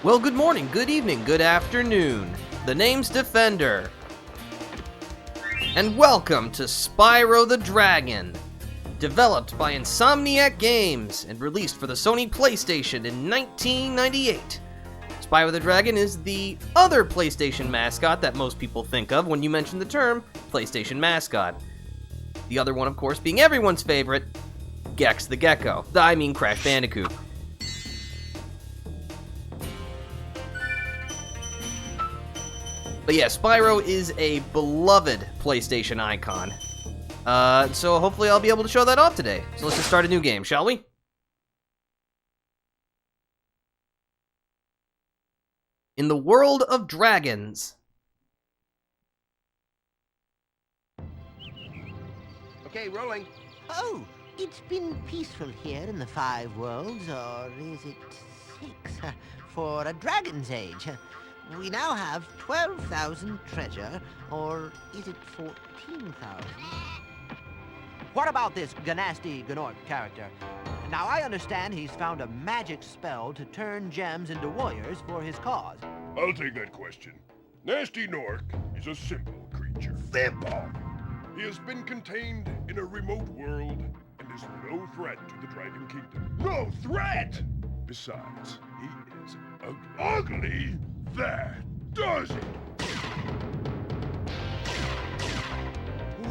Well, good morning, good evening, good afternoon. The name's Defender. And welcome to Spyro the Dragon. Developed by Insomniac Games and released for the Sony Playstation in 1998. Spyro the Dragon is the other PlayStation mascot that most people think of when you mention the term PlayStation mascot. The other one, of course, being everyone's favorite, Gex the Gecko. Crash Bandicoot. But yeah, Spyro is a beloved PlayStation icon. So hopefully I'll be able to show that off today. So let's just start a new game, shall we? In the world of dragons. Okay, rolling. Oh, it's been peaceful here in the Five Worlds, or is it 6? For a dragon's age. We now have 12,000 treasure, or is it 14,000? What about this Ganasty Gnorc character? Now, I understand he's found a magic spell to turn gems into warriors for his cause. I'll take that question. Nasty Gnorc is a simple creature. Simple! He has been contained in a remote world and is no threat to the Dragon Kingdom. No threat! Besides, he is ugly. That does it!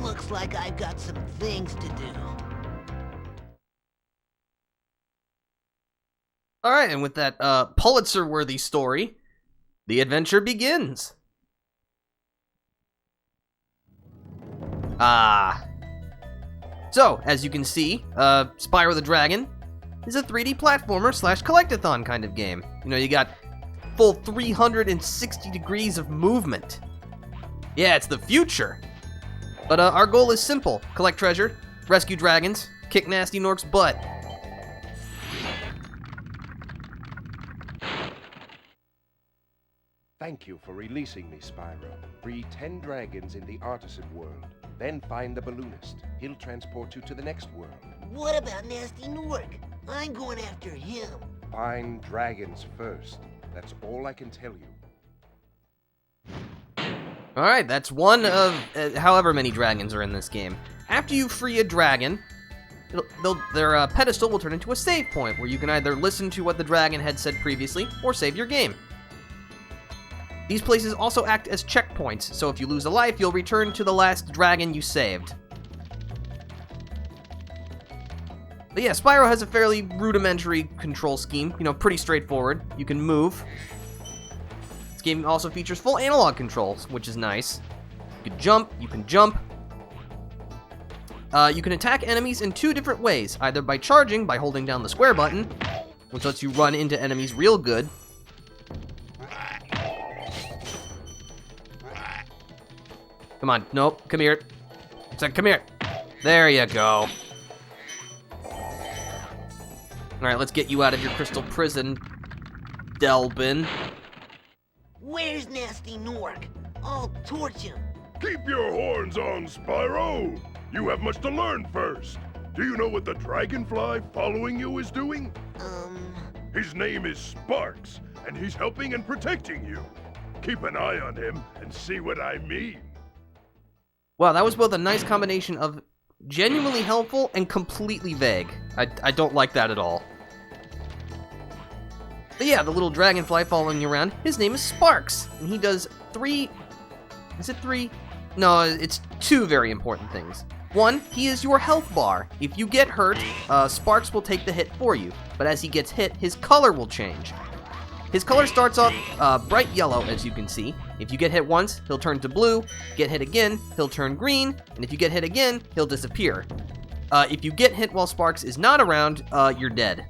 Looks like I've got some things to do. Alright, and with that Pulitzer-worthy story, the adventure begins. So, as you can see, Spyro the Dragon is a 3D platformer / collectathon kind of game. You know, you got full 360 degrees of movement. Yeah, it's the future. But our goal is simple. Collect treasure, rescue dragons, kick Nasty Gnorc's butt. Thank you for releasing me, Spyro. Free 10 dragons in the artisan world. Then find the balloonist. He'll transport you to the next world. What about Nasty Gnorc? I'm going after him. Find dragons first. That's all I can tell you. Alright, that's one of however many dragons are in this game. After you free a dragon, their pedestal will turn into a save point, where you can either listen to what the dragon had said previously, or save your game. These places also act as checkpoints, so if you lose a life, you'll return to the last dragon you saved. But yeah, Spyro has a fairly rudimentary control scheme, pretty straightforward. You can move. This game also features full analog controls, which is nice. You can jump. You can attack enemies in two different ways, either by charging by holding down the square button, which lets you run into enemies real good. Come on, nope, come here. Come here. There you go. Alright, let's get you out of your crystal prison, Delbin. Where's Nasty Gnorc? I'll torch him. Keep your horns on, Spyro! You have much to learn first. Do you know what the dragonfly following you is doing? His name is Sparks, and he's helping and protecting you. Keep an eye on him and see what I mean. Wow, that was both a nice combination of genuinely helpful and completely vague. I don't like that at all. But yeah, the little dragonfly following you around, his name is Sparks, and he does is it three? No, it's two very important things. One, he is your health bar. If you get hurt, Sparks will take the hit for you, but as he gets hit, his color will change. His color starts off bright yellow, as you can see. If you get hit once, he'll turn to blue. Get hit again, he'll turn green. And if you get hit again, he'll disappear. If you get hit while Sparks is not around, you're dead.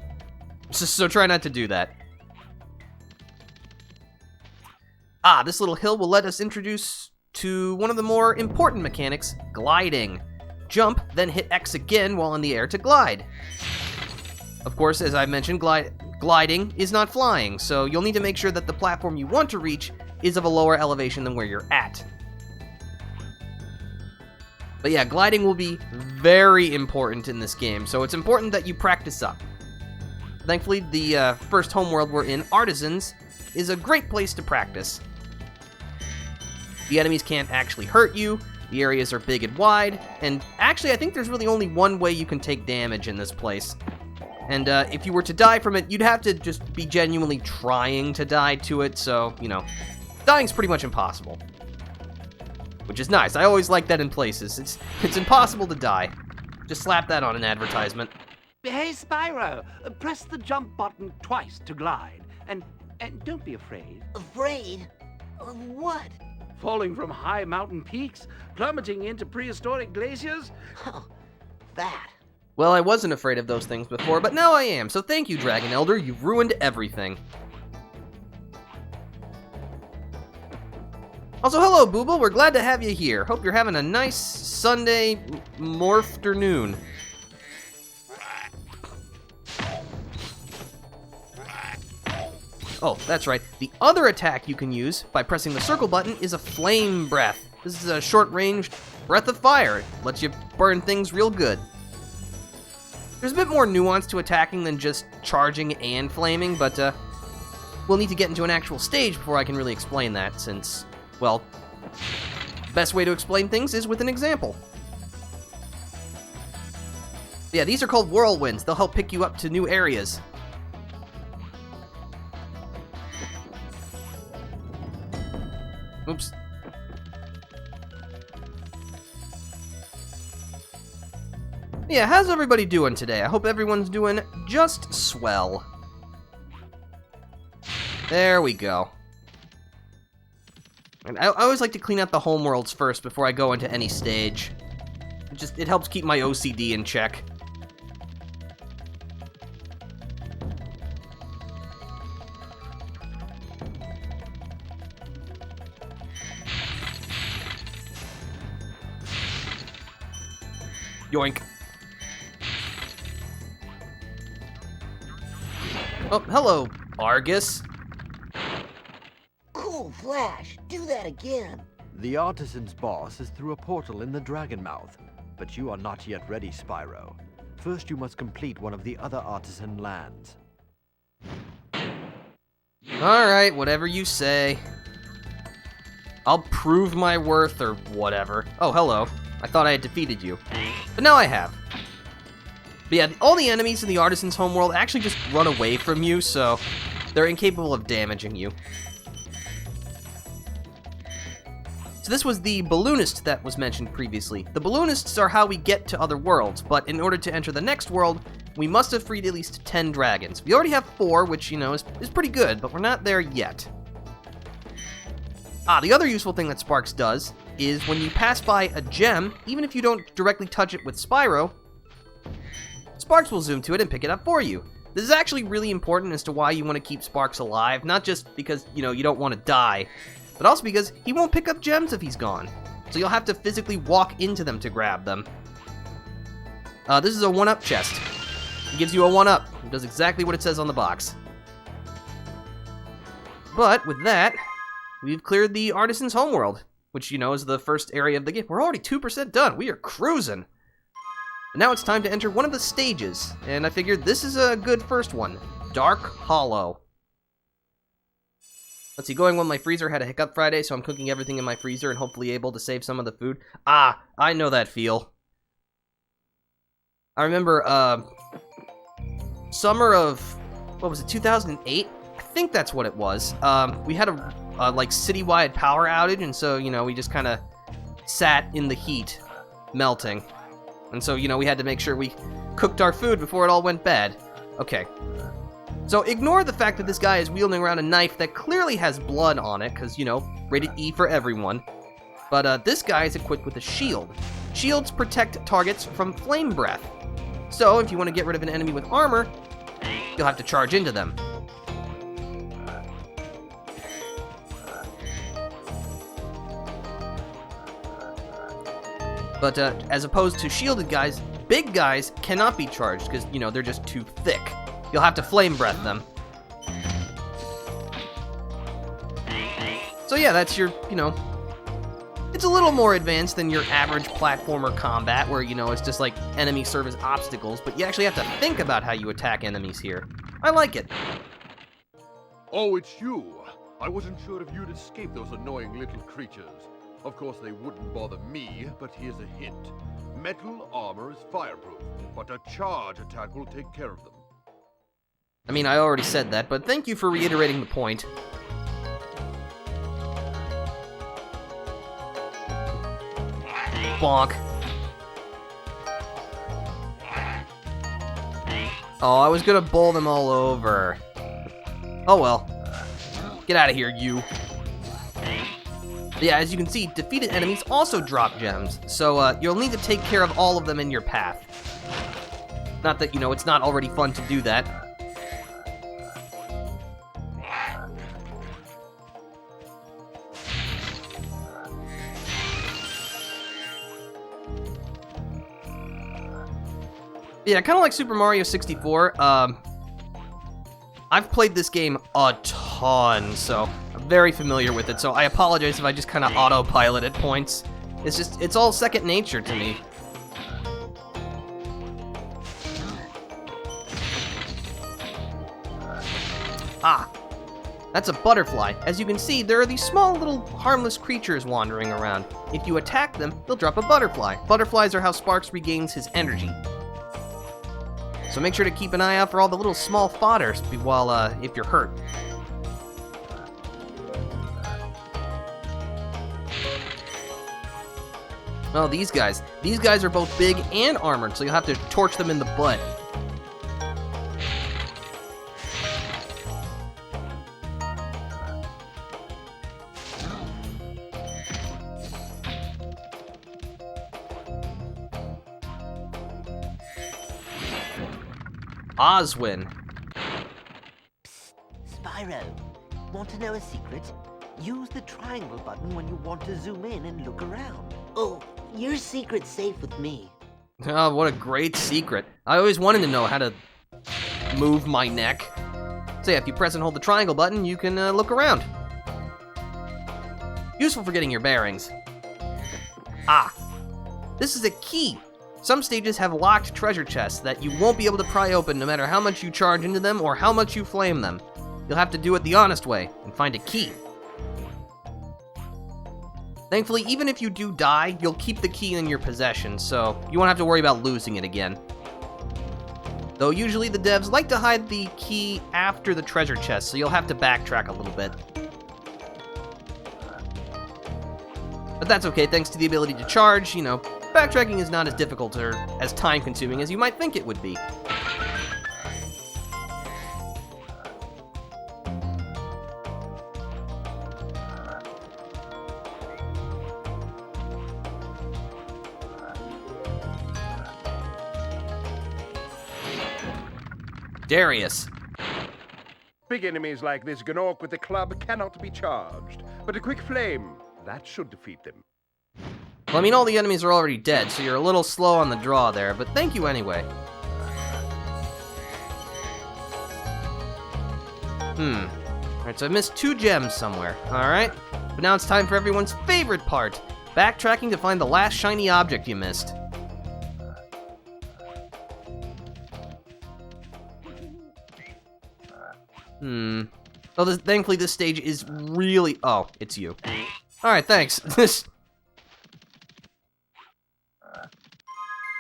So try not to do that. This little hill will let us introduce to one of the more important mechanics, gliding. Jump, then hit X again while in the air to glide. Of course, as I mentioned, gliding is not flying, so you'll need to make sure that the platform you want to reach is of a lower elevation than where you're at. But yeah, gliding will be very important in this game, so it's important that you practice up. Thankfully, the first homeworld we're in, Artisans, is a great place to practice. The enemies can't actually hurt you, the areas are big and wide, and actually I think there's really only one way you can take damage in this place. And if you were to die from it, you'd have to just be genuinely trying to die to it, so, you know, dying's pretty much impossible. Which is nice. I always like that in places. It's impossible to die. Just slap that on an advertisement. Hey, Spyro, press the jump button twice to glide. And don't be afraid. Afraid? Of what? Falling from high mountain peaks? Plummeting into prehistoric glaciers? Oh, that. Well, I wasn't afraid of those things before, but now I am, so thank you, Dragon Elder. You've ruined everything. Also, hello, Booble. We're glad to have you here. Hope you're having a nice Sunday morphternoon. Oh, that's right. The other attack you can use by pressing the circle button is a flame breath. This is a short-ranged breath of fire. It lets you burn things real good. There's a bit more nuance to attacking than just charging and flaming, but we'll need to get into an actual stage before I can really explain that, since, well, the best way to explain things is with an example. Yeah, these are called whirlwinds. They'll help pick you up to new areas. Oops. Yeah, how's everybody doing today? I hope everyone's doing just swell. There we go. And I always like to clean out the homeworlds first before I go into any stage. It helps keep my OCD in check. Yoink. Oh, hello, Argus. Cool Flash, do that again. The artisan's boss is through a portal in the Dragon Mouth, but you are not yet ready, Spyro. First, you must complete one of the other artisan lands. Alright, whatever you say. I'll prove my worth or whatever. Oh, hello. I thought I had defeated you. But now I have. But yeah, all the enemies in the Artisan's homeworld actually just run away from you, so they're incapable of damaging you. So this was the balloonist that was mentioned previously. The balloonists are how we get to other worlds, but in order to enter the next world, we must have freed at least 10 dragons. We already have 4, which, you know, is pretty good, but we're not there yet. The other useful thing that Sparks does is when you pass by a gem, even if you don't directly touch it with Spyro, Sparks will zoom to it and pick it up for you. This is actually really important as to why you want to keep Sparks alive, not just because, you know, you don't want to die, but also because he won't pick up gems if he's gone. So you'll have to physically walk into them to grab them. This is a 1-up chest. It gives you a 1-up. It does exactly what it says on the box. But with that, we've cleared the Artisan's homeworld, which, you know, is the first area of the game. We're already 2% done. We are cruising. And now it's time to enter one of the stages, and I figured this is a good first one. Dark Hollow. Let's see, going when my freezer had a hiccup Friday, so I'm cooking everything in my freezer and hopefully able to save some of the food. I know that feel. I remember, summer of, what was it, 2008? I think that's what it was. We had a like, citywide power outage, and so, you know, we just kind of sat in the heat, melting. And so, you know, we had to make sure we cooked our food before it all went bad. Okay. So ignore the fact that this guy is wielding around a knife that clearly has blood on it, because, you know, rated E for everyone. But this guy is equipped with a shield. Shields protect targets from flame breath. So if you want to get rid of an enemy with armor, you'll have to charge into them. But as opposed to shielded guys, big guys cannot be charged because, you know, they're just too thick. You'll have to flame breath them. So yeah, that's your, you know, it's a little more advanced than your average platformer combat where, you know, it's just like enemies serve as obstacles, but you actually have to think about how you attack enemies here. I like it. Oh, it's you. I wasn't sure if you'd escape those annoying little creatures. Of course, they wouldn't bother me, but here's a hint. Metal armor is fireproof, but a charge attack will take care of them. I mean, I already said that, but thank you for reiterating the point. Bonk. Oh, I was gonna bowl them all over. Oh well. Get out of here, you. But yeah, as you can see, defeated enemies also drop gems, so you'll need to take care of all of them in your path. Not that, it's not already fun to do that. Yeah, kind of like Super Mario 64. I've played this game a ton, so I'm very familiar with it, so I apologize if I just kind of autopilot at points. It's all second nature to me. Ah, that's a butterfly. As you can see, there are these small little harmless creatures wandering around. If you attack them, they'll drop a butterfly. Butterflies are how Sparks regains his energy. So make sure to keep an eye out for all the little small fodders while, if you're hurt. Oh, these guys. These guys are both big and armored, so you'll have to torch them in the butt. Oswin. Psst, Spyro. Want to know a secret? Use the triangle button when you want to zoom in and look around. Oh, your secret's safe with me. Oh, what a great secret. I always wanted to know how to move my neck. So yeah, if you press and hold the triangle button, you can look around. Useful for getting your bearings. Ah, this is a key. Some stages have locked treasure chests that you won't be able to pry open no matter how much you charge into them or how much you flame them. You'll have to do it the honest way and find a key. Thankfully, even if you do die, you'll keep the key in your possession, so you won't have to worry about losing it again. Though usually the devs like to hide the key after the treasure chest, so you'll have to backtrack a little bit. But that's okay, thanks to the ability to charge, backtracking is not as difficult or as time-consuming as you might think it would be. Darius. Big enemies like this Gnorc with the club cannot be charged, but a quick flame, that should defeat them. Well, I mean, all the enemies are already dead, so you're a little slow on the draw there, but thank you anyway. Alright, so I missed 2 gems somewhere, alright? But now it's time for everyone's favorite part, backtracking to find the last shiny object you missed. Oh, thankfully this stage is really... Oh, it's you. Alright, thanks.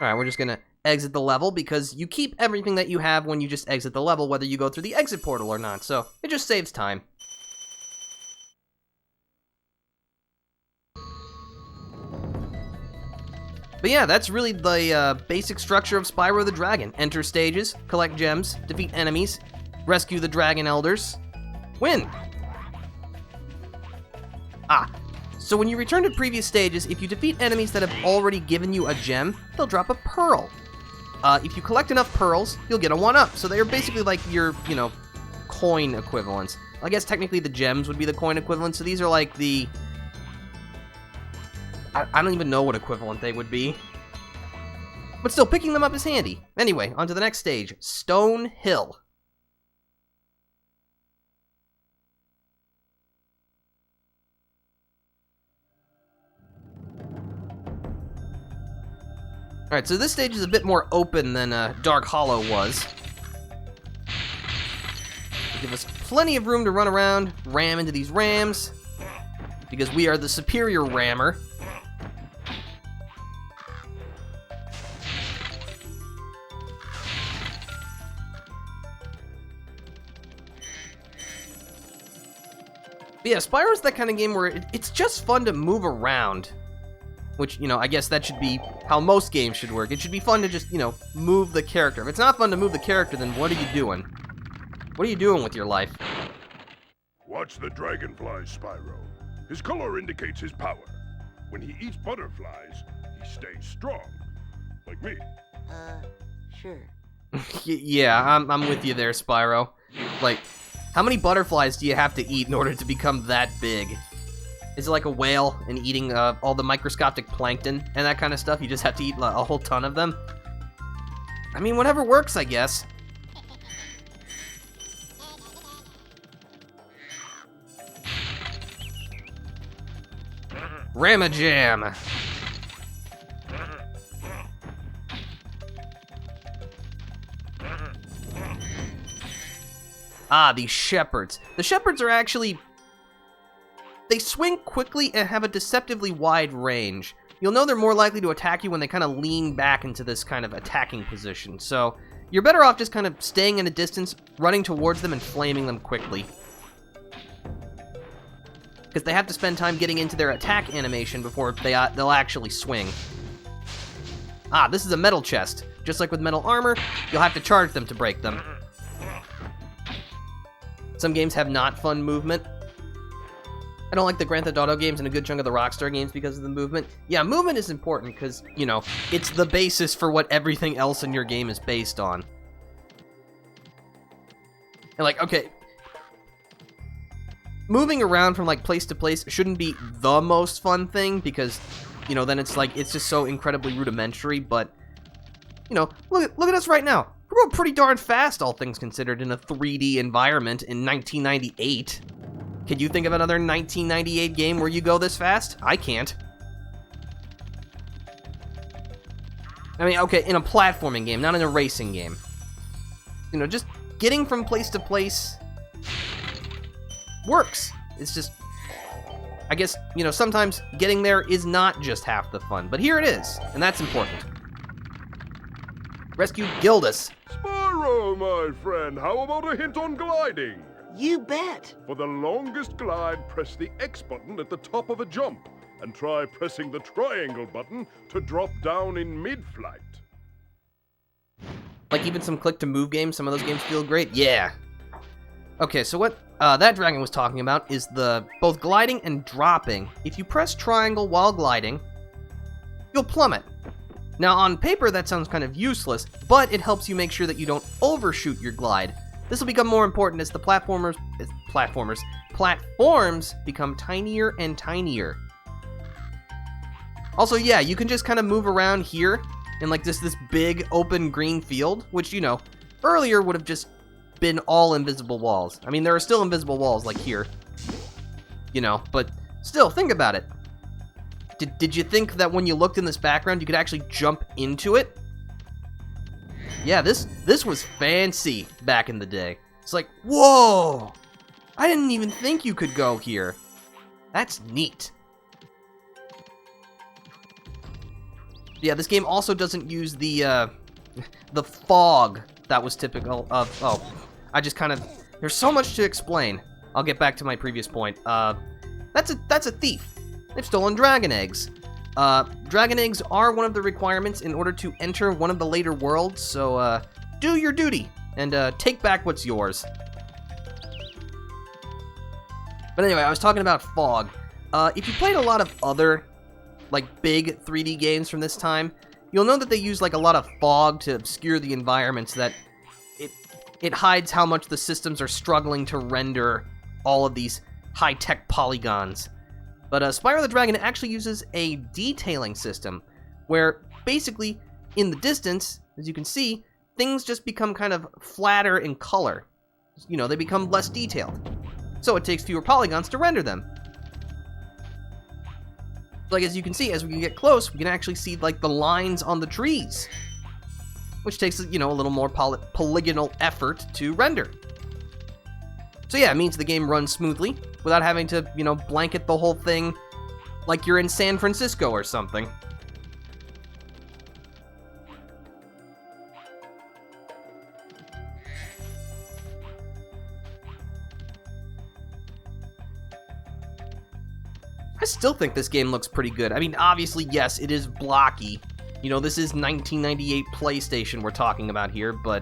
Alright, we're just gonna exit the level because you keep everything that you have when you just exit the level, whether you go through the exit portal or not, so it just saves time. But yeah, that's really the basic structure of Spyro the Dragon. Enter stages, collect gems, defeat enemies, rescue the Dragon Elders, win! Ah, so when you return to previous stages, if you defeat enemies that have already given you a gem, they'll drop a pearl. If you collect enough pearls, you'll get a 1-up, so they're basically like your, coin equivalents. I guess technically the gems would be the coin equivalent, so these are like the... I don't even know what equivalent they would be. But still, picking them up is handy. Anyway, on to the next stage, Stone Hill. Alright, so this stage is a bit more open than Dark Hollow was. Give us plenty of room to run around, ram into these rams, because we are the superior rammer. But yeah, Spyro's that kind of game where it's just fun to move around. Which, you know, I guess that should be how most games should work. It should be fun to just, you know, move the character. If it's not fun to move the character, then what are you doing? What are you doing with your life? Watch the dragonfly, Spyro. His color indicates his power. When he eats butterflies, he stays strong. Like me. Sure. Yeah, I'm with you there, Spyro. Like, how many butterflies do you have to eat in order to become that big? Is it like a whale and eating all the microscopic plankton and that kind of stuff? You just have to eat a whole ton of them? I mean, whatever works, I guess. Ramajam. Ah, these shepherds. The shepherds are actually... They swing quickly and have a deceptively wide range. You'll know they're more likely to attack you when they kind of lean back into this kind of attacking position. So, you're better off just kind of staying in a distance, running towards them, and flaming them quickly. Because they have to spend time getting into their attack animation before they'll actually swing. Ah, this is a metal chest. Just like with metal armor, you'll have to charge them to break them. Some games have not fun movement. I don't like the Grand Theft Auto games and a good chunk of the Rockstar games because of the movement. Yeah, movement is important because, you know, it's the basis for what everything else in your game is based on. And like, okay, moving around from like place to place shouldn't be the most fun thing because, you know, then it's like, it's just so incredibly rudimentary, but, you know, look at us right now. We're going pretty darn fast, all things considered, in a 3D environment in 1998. Can you think of another 1998 game where you go this fast? I can't. I mean, okay, in a platforming game, not in a racing game. You know, just getting from place to place works. It's just, I guess, you know, sometimes getting there is not just half the fun, but here it is, and that's important. Rescue Gildas. Spyro, my friend, how about a hint on gliding? You bet. For the longest glide, press the X button at the top of a jump, and try pressing the triangle button to drop down in mid-flight. Like even some click-to-move games, some of those games feel great? Yeah. Okay, so what that dragon was talking about is both gliding and dropping. If you press triangle while gliding, you'll plummet. Now, on paper, that sounds kind of useless, but it helps you make sure that you don't overshoot your glide. This will become more important as the platforms become tinier and tinier. Also, yeah, you can just kind of move around here in like this big open green field, which, you know, earlier would have just been all invisible walls. I mean, there are still invisible walls like here, you know, but still, think about it. Did you think that when you looked in this background, you could actually jump into it? Yeah, this was fancy back in the day. It's like, whoa! I didn't even think you could go here. That's neat. Yeah, this game also doesn't use the fog that was typical of... Oh, I just kind of... There's so much to explain. I'll get back to my previous point. That's a thief. They've stolen dragon eggs. Dragon eggs are one of the requirements in order to enter one of the later worlds, so do your duty and take back what's yours. But anyway, I was talking about fog. If you played a lot of other, like, big 3D games from this time, you'll know that they use, like, a lot of fog to obscure the environments, that it hides how much the systems are struggling to render all of these high-tech polygons. But Spyro the Dragon actually uses a detailing system, where basically, in the distance, as you can see, things just become kind of flatter in color. You know, they become less detailed. So it takes fewer polygons to render them. Like, as you can see, as we can get close, we can actually see, like, the lines on the trees, which takes, you know, a little more polygonal effort to render. So yeah, it means the game runs smoothly without having to, blanket the whole thing like you're in San Francisco or something. I still think this game looks pretty good. I mean, obviously, yes, it is blocky. This is 1998 PlayStation we're talking about here, but,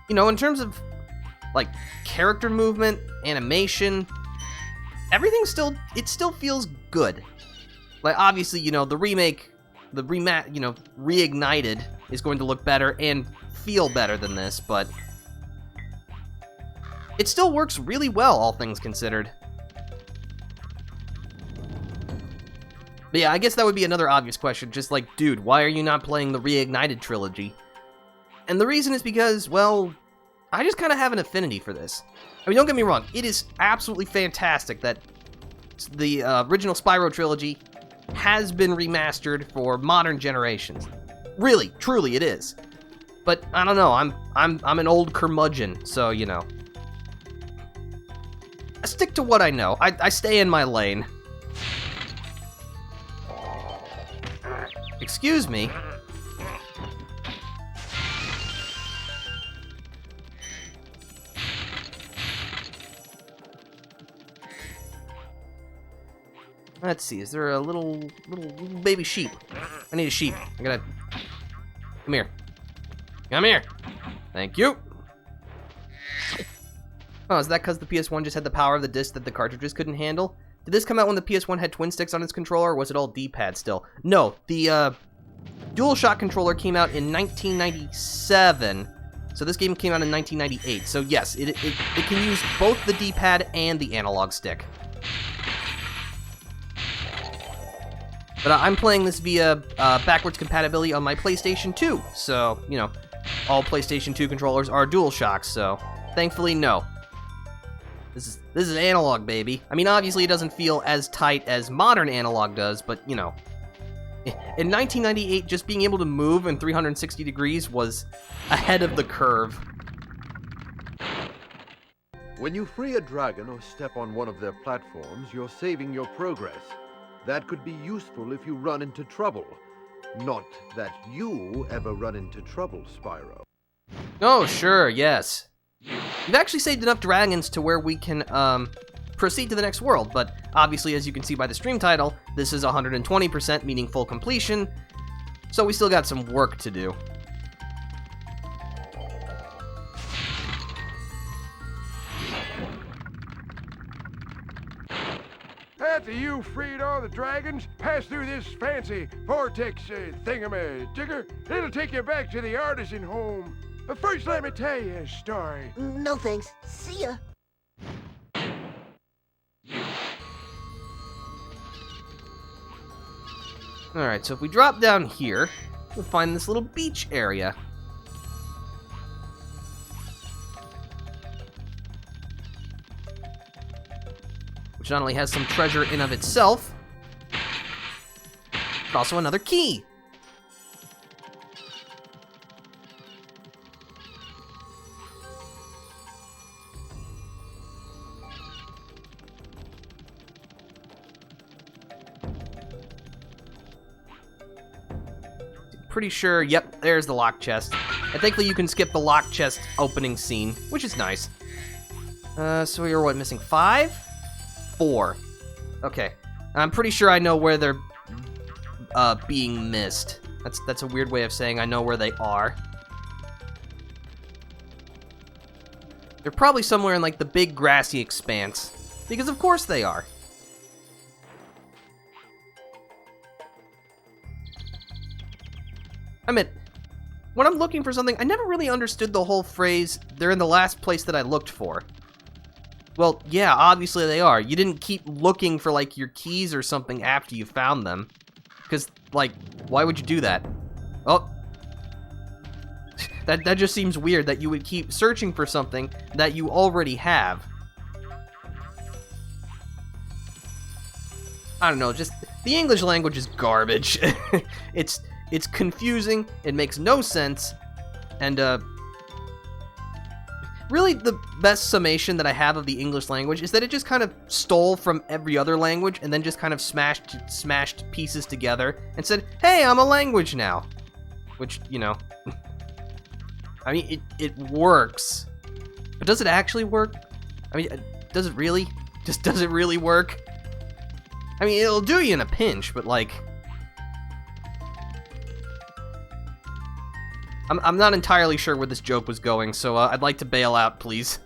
in terms of, like, character movement, animation, everything still feels good. Like, obviously, the remake, Reignited is going to look better and feel better than this, but it still works really well, all things considered. But yeah, I guess that would be another obvious question, just like, dude, why are you not playing the Reignited trilogy? And the reason is because, well, I just kind of have an affinity for this. I mean, don't get me wrong, it is absolutely fantastic that the original Spyro trilogy has been remastered for modern generations. Really, truly, it is. But I don't know, I'm an old curmudgeon, so I stick to what I know. I stay in my lane. Excuse me. Let's see, is there a little baby sheep? I need a sheep. I gotta... Come here. Come here! Thank you! Oh, is that because the PS1 just had the power of the disc that the cartridges couldn't handle? Did this come out when the PS1 had twin sticks on its controller, or was it all D-pad still? No, the DualShock controller came out in 1997, so this game came out in 1998. So yes, it can use both the D-pad and the analog stick. But I'm playing this via backwards compatibility on my PlayStation 2, so, all PlayStation 2 controllers are DualShocks, so thankfully, no. This is analog, baby. I mean, obviously it doesn't feel as tight as modern analog does, but, in 1998, just being able to move in 360 degrees was ahead of the curve. When you free a dragon or step on one of their platforms, you're saving your progress. That could be useful if you run into trouble. Not that you ever run into trouble, Spyro. Oh, sure, yes. We've actually saved enough dragons to where we can proceed to the next world, but obviously, as you can see by the stream title, this is 120%, meaning full completion, so we still got some work to do. After you freed all the dragons, pass through this fancy vortex thingamajigger. It'll take you back to the artisan home. But first, let me tell you a story. No thanks. See ya. Alright, so if we drop down here, we'll find this little beach area. Which not only has some treasure in of itself, but also another key. Pretty sure, yep, there's the lock chest. And thankfully you can skip the lock chest opening scene, which is nice. So we were, what, missing 5? 4. Okay. I'm pretty sure I know where they're being missed. That's a weird way of saying I know where they are. They're probably somewhere in, like, the big grassy expanse. Because of course they are. I mean, when I'm looking for something, I never really understood the whole phrase, they're in the last place that I looked for. Well, yeah, obviously they are. You didn't keep looking for, like, your keys or something after you found them. Because, like, why would you do that? Oh. That just seems weird that you would keep searching for something that you already have. I don't know, just, the English language is garbage. It's confusing, it makes no sense, and, Really, the best summation that I have of the English language is that it just kind of stole from every other language and then just kind of smashed pieces together and said, hey, I'm a language now. Which, you know, I mean, it works. But does it actually work? I mean, does it really? Just does it really work? I mean, it'll do you in a pinch, but like... I'm not entirely sure where this joke was going, so I'd like to bail out, please.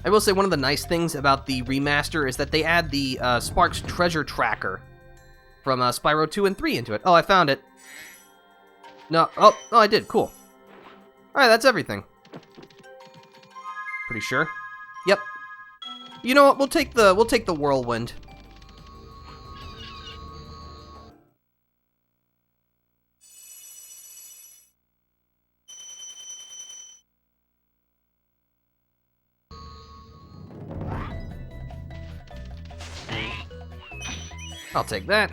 I will say one of the nice things about the remaster is that they add the Sparks treasure tracker from Spyro 2 and 3 into it. Oh, I found it. No, oh, I did, cool. Alright, that's everything. Pretty sure. Yep. You know what? We'll take the whirlwind. I'll take that.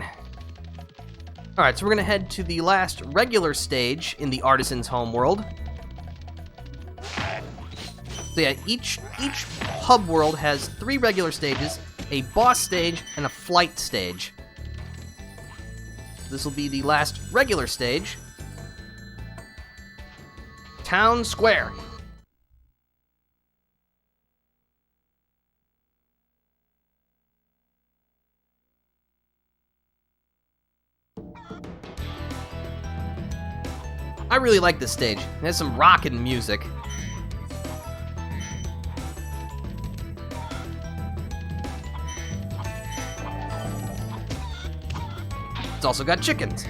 Alright, so we're gonna head to the last regular stage in the Artisan's homeworld. So yeah, each hub world has 3 regular stages, a boss stage, and a flight stage. This will be the last regular stage. Town Square. I really like this stage. It has some rockin' music. It's also got chickens.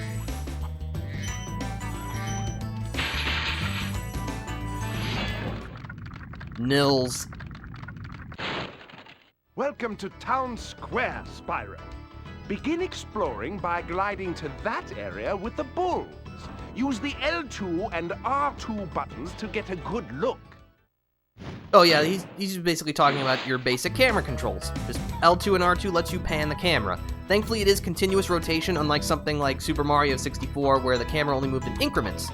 Nils. Welcome to Town Square, Spyro. Begin exploring by gliding to that area with the bulls. Use the L2 and R2 buttons to get a good look. Oh yeah, he's basically talking about your basic camera controls. Just L2 and R2 lets you pan the camera. Thankfully it is continuous rotation, unlike something like Super Mario 64 where the camera only moved in increments.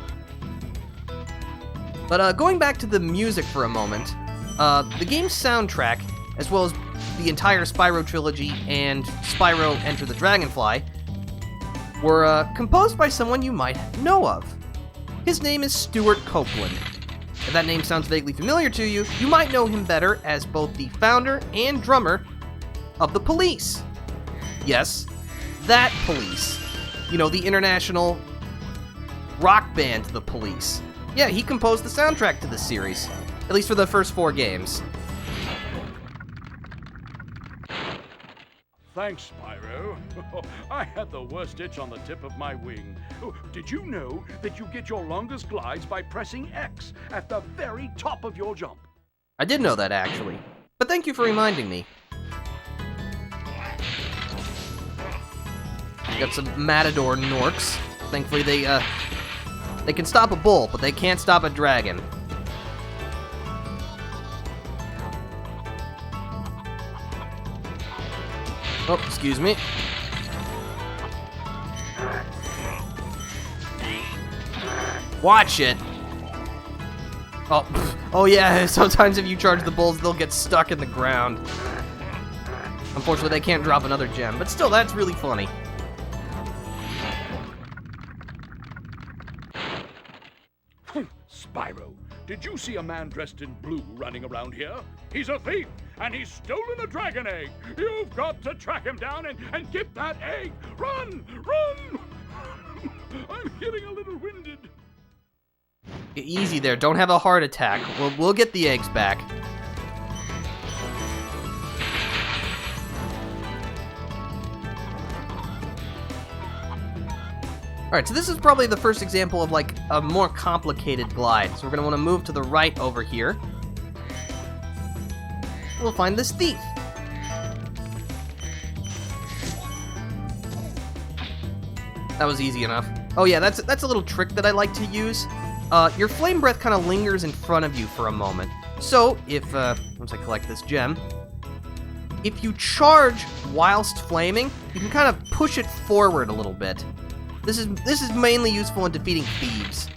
But going back to the music for a moment, the game's soundtrack, as well as the entire Spyro trilogy and Spyro Enter the Dragonfly, were composed by someone you might know of. His name is Stuart Copeland. If that name sounds vaguely familiar to you, you might know him better as both the founder and drummer of The Police. Yes, that Police. You know, the international rock band The Police. Yeah, he composed the soundtrack to this series, at least for the first 4 games. Thanks, Spyro. I had the worst itch on the tip of my wing. Oh, did you know that you get your longest glides by pressing X at the very top of your jump? I did know that, actually. But thank you for reminding me. Got some Matador Norks. Thankfully they can stop a bull, but they can't stop a dragon. Oh, excuse me. Watch it. Oh yeah, sometimes if you charge the bulls, they'll get stuck in the ground. Unfortunately, they can't drop another gem, but still, that's really funny. Spyro, did you see a man dressed in blue running around here? He's a thief, and he's stolen a dragon egg. You've got to track him down and get that egg. Run! Run! I'm getting a little winded. Easy there, don't have a heart attack. We'll get the eggs back. Alright, so this is probably the first example of like a more complicated glide. So we're going to want to move to the right over here. We'll find this thief. That was easy enough. Oh yeah, that's a little trick that I like to use. Your flame breath kind of lingers in front of you for a moment. So if once I collect this gem, if you charge whilst flaming, you can kind of push it forward a little bit. This is mainly useful in defeating thieves.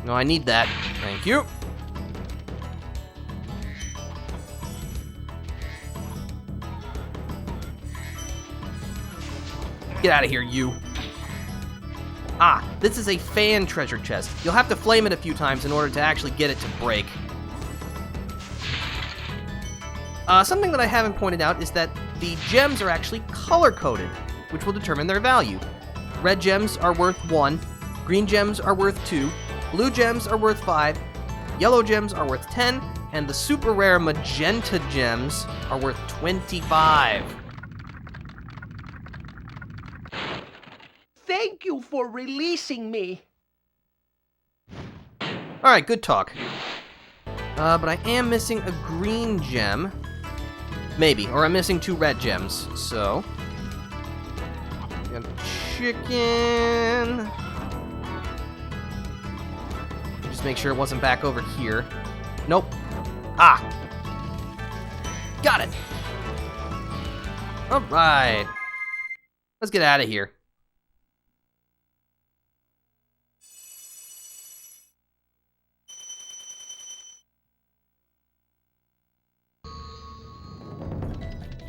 No, I need that. Thank you. Get out of here, you. Ah, this is a fan treasure chest. You'll have to flame it a few times in order to actually get it to break. Something that I haven't pointed out is that the gems are actually color-coded, which will determine their value. Red gems are worth 1, green gems are worth 2, blue gems are worth 5, yellow gems are worth 10, and the super rare magenta gems are worth 25. Thank you for releasing me. Alright, good talk. But I am missing a green gem. Maybe, or I'm missing 2 red gems, so... Got chicken... Just make sure it wasn't back over here. Nope. Ah! Got it! Alright. Let's get out of here.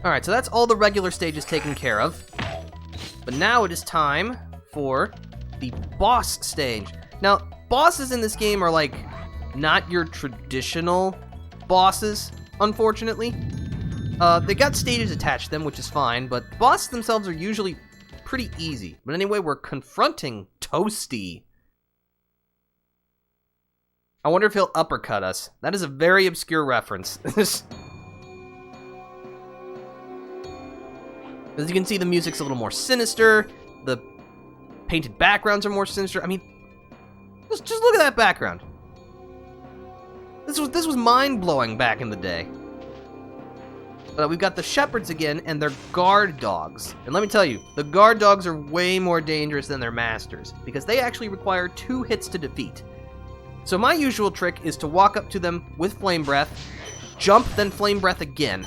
Alright, so that's all the regular stages taken care of. But now it is time for the boss stage. Now, bosses in this game are like not your traditional bosses, unfortunately. They got stages attached to them, which is fine, but the bosses themselves are usually pretty easy. But anyway, we're confronting Toasty. I wonder if he'll uppercut us. That is a very obscure reference. As you can see, the music's a little more sinister. The painted backgrounds are more sinister. I mean, just look at that background. This was mind-blowing back in the day. But we've got the shepherds again, and they're guard dogs. And let me tell you, the guard dogs are way more dangerous than their masters, because they actually require 2 hits to defeat. So my usual trick is to walk up to them with flame breath, jump, then flame breath again.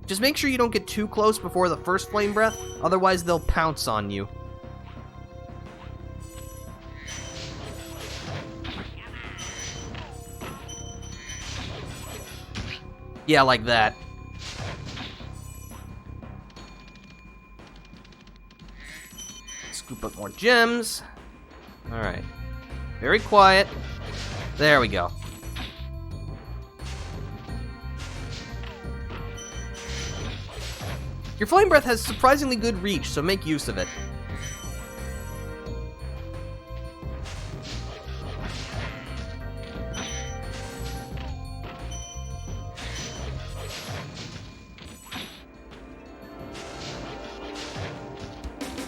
Just make sure you don't get too close before the first flame breath, otherwise they'll pounce on you. Yeah, like that. Scoop up more gems. Alright. Very quiet. There we go. Your flame breath has surprisingly good reach, so make use of it.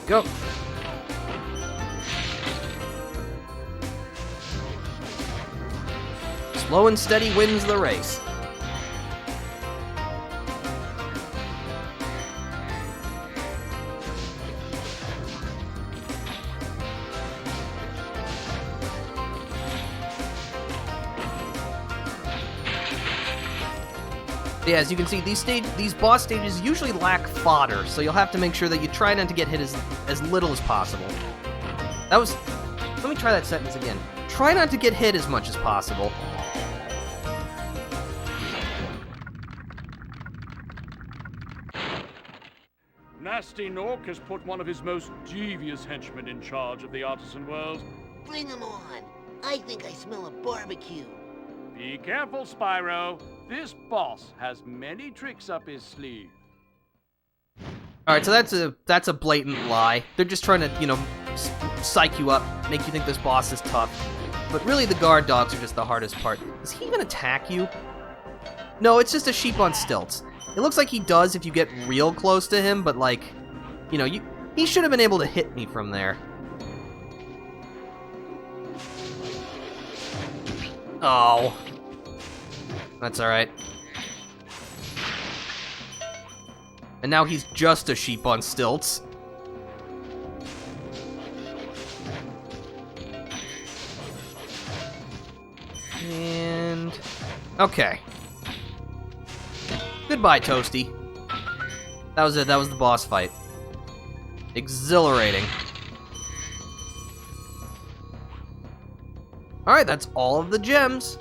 Go. Slow and steady wins the race. Yeah, as you can see, these boss stages usually lack fodder, so you'll have to make sure that you try not to get hit as little as possible. Let me try that sentence again. Try not to get hit as much as possible. Nasty Nork has put one of his most devious henchmen in charge of the artisan world. Bring him on. I think I smell a barbecue. Be careful, Spyro. This boss has many tricks up his sleeve. Alright, so that's a blatant lie. They're just trying to, psych you up, make you think this boss is tough. But really, the guard dogs are just the hardest part. Does he even attack you? No, it's just a sheep on stilts. It looks like he does if you get real close to him, but he should have been able to hit me from there. Oh. That's alright. And now he's just a sheep on stilts. Okay. Goodbye, Toasty. That was it. That was the boss fight. Exhilarating. Alright, that's all of the gems.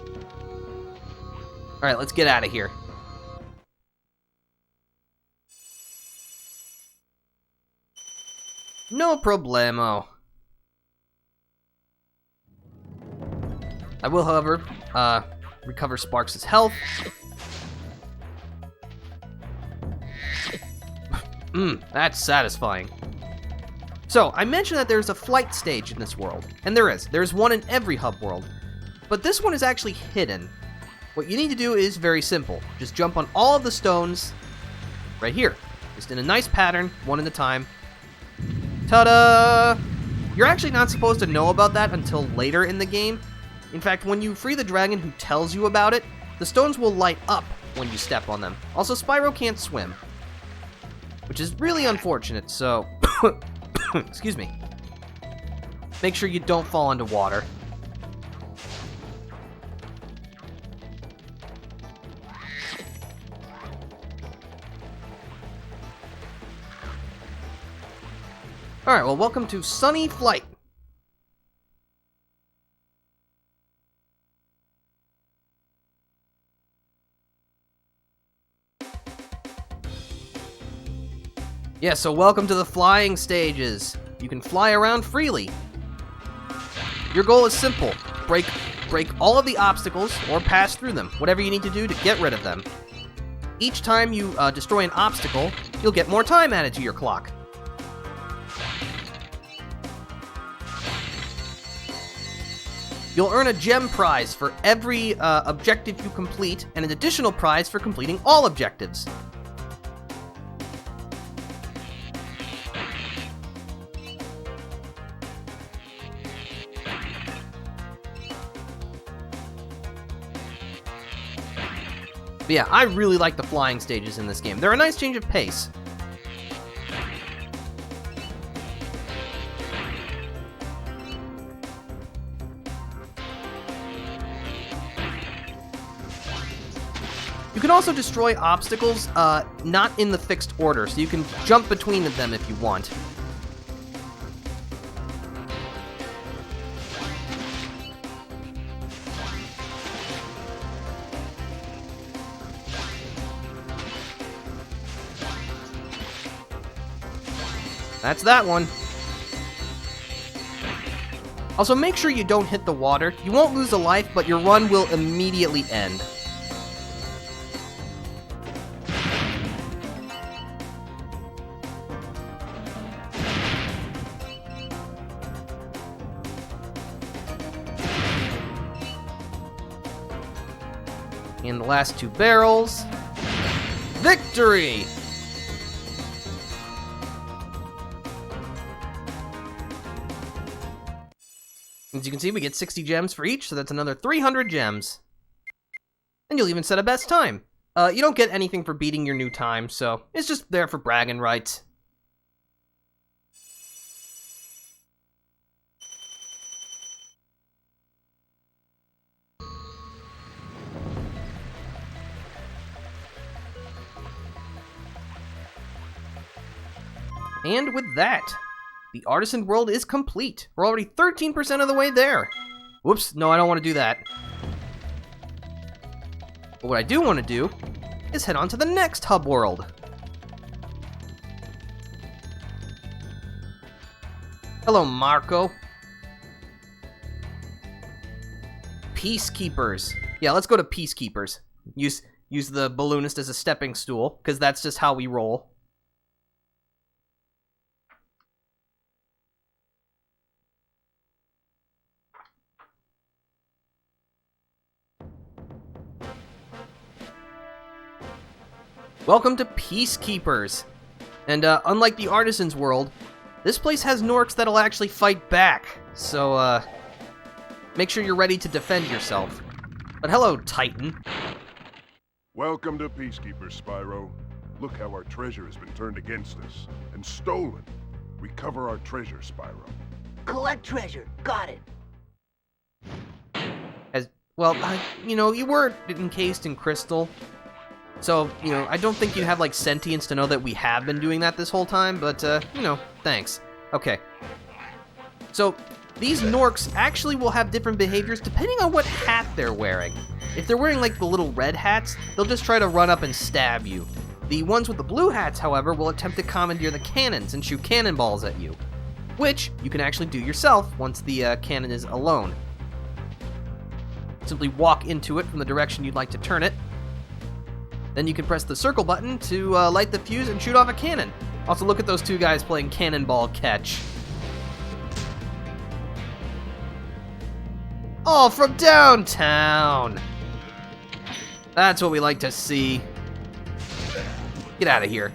Alright, let's get out of here. No problemo. I will, however, recover Sparks' health. That's satisfying. So, I mentioned that there's a flight stage in this world, and there is. There's one in every hub world. But this one is actually hidden. What you need to do is very simple. Just jump on all of the stones right here. Just in a nice pattern, one at a time. Ta-da! You're actually not supposed to know about that until later in the game. In fact, when you free the dragon who tells you about it, the stones will light up when you step on them. Also, Spyro can't swim, which is really unfortunate, so... Excuse me. Make sure you don't fall into water. Alright, well, welcome to Sunny Flight. Yeah, so welcome to the flying stages. You can fly around freely. Your goal is simple. Break all of the obstacles or pass through them. Whatever you need to do to get rid of them. Each time you destroy an obstacle, you'll get more time added to your clock. You'll earn a gem prize for every objective you complete, and an additional prize for completing all objectives. But yeah, I really like the flying stages in this game. They're a nice change of pace. You can also destroy obstacles, not in the fixed order, so you can jump between them if you want. That's that one. Also, make sure you don't hit the water. You won't lose a life, but your run will immediately end. And the last two barrels. Victory! As you can see, we get 60 gems for each, so that's another 300 gems. And you'll even set a best time. You don't get anything for beating your new time, so it's just there for bragging rights. And with that, the Artisan World is complete. We're already 13% of the way there. Whoops, no, I don't want to do that. But what I do want to do is head on to the next hub world. Hello, Marco. Peacekeepers. Yeah, let's go to Peacekeepers. Use the balloonist as a stepping stool, because that's just how we roll. Welcome to Peacekeepers. And unlike the Artisan's World, this place has Norks that'll actually fight back. So, make sure you're ready to defend yourself. But hello, Titan. Welcome to Peacekeepers, Spyro. Look how our treasure has been turned against us and stolen. Recover our treasure, Spyro. Collect treasure. Got it. well, you know, you were encased in crystal. So, you know, I don't think you have, like, sentience to know that we have been doing that this whole time, but, you know, thanks. Okay. So, these Norks actually will have different behaviors depending on what hat they're wearing. If they're wearing, like, the little red hats, they'll just try to run up and stab you. The ones with the blue hats, however, will attempt to commandeer the cannons and shoot cannonballs at you, which you can actually do yourself once the cannon is alone. Simply walk into it from the direction you'd like to turn it. Then you can press the circle button to light the fuse and shoot off a cannon. Also, look at those two guys playing cannonball catch. Oh, from downtown! That's what we like to see. Get out of here.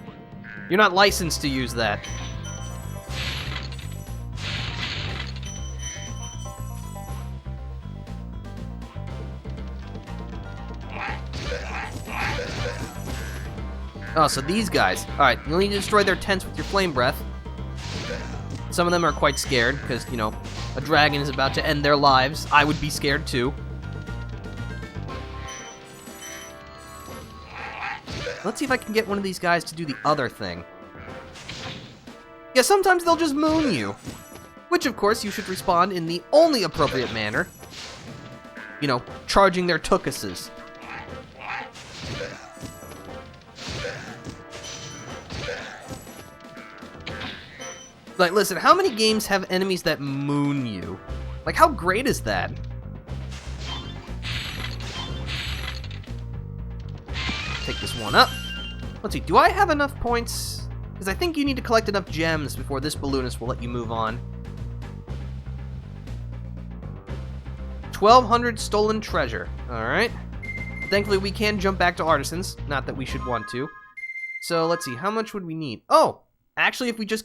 You're not licensed to use that. Oh, so these guys. Alright, you'll need to destroy their tents with your flame breath. Some of them are quite scared, because, you know, a dragon is about to end their lives. I would be scared too. Let's see if I can get one of these guys to do the other thing. Yeah, sometimes they'll just moon you. Which, of course, you should respond in the only appropriate manner. You know, charging their tukuses. Like, listen, how many games have enemies that moon you? Like, how great is that? Take this one up. Let's see, do I have enough points? Because I think you need to collect enough gems before this balloonist will let you move on. 1,200 stolen treasure. Alright. Thankfully, we can jump back to artisans. Not that we should want to. So, let's see, how much would we need? Oh! Actually, if we just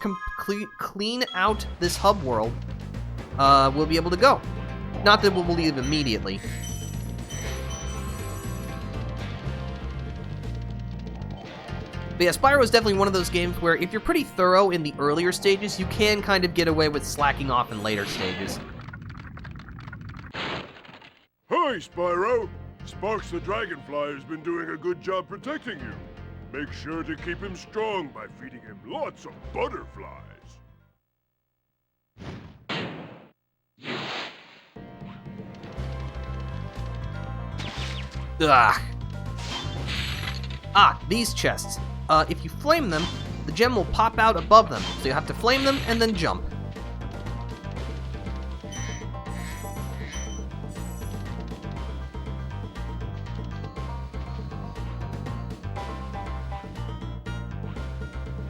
clean out this hub world, we'll be able to go. Not that we'll leave immediately. But yeah, Spyro is definitely one of those games where if you're pretty thorough in the earlier stages, you can kind of get away with slacking off in later stages. Hi, Spyro. Sparks the Dragonfly has been doing a good job protecting you. Make sure to keep him strong by feeding him lots of butterflies. Ugh. Ah, these chests. If you flame them, the gem will pop out above them, so you have to flame them and then jump.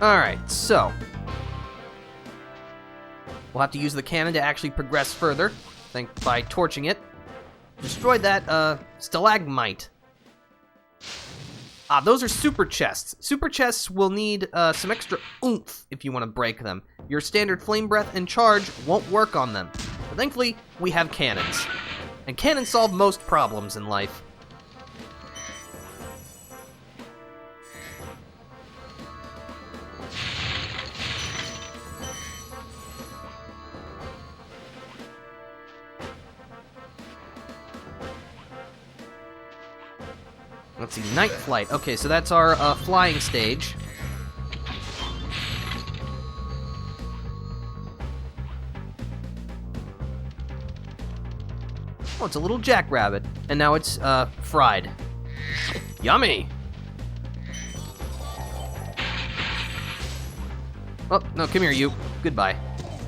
Alright, so we'll have to use the cannon to actually progress further, by torching it. Destroy that, stalagmite. Ah, those are super chests. Super chests will need, some extra oomph if you want to break them. Your standard flame breath and charge won't work on them. But thankfully, we have cannons. And cannons solve most problems in life. Let's see, Night Flight. Okay, so that's our flying stage. Oh, it's a little jackrabbit. And now it's fried. Yummy! Oh, no, come here, you. Goodbye.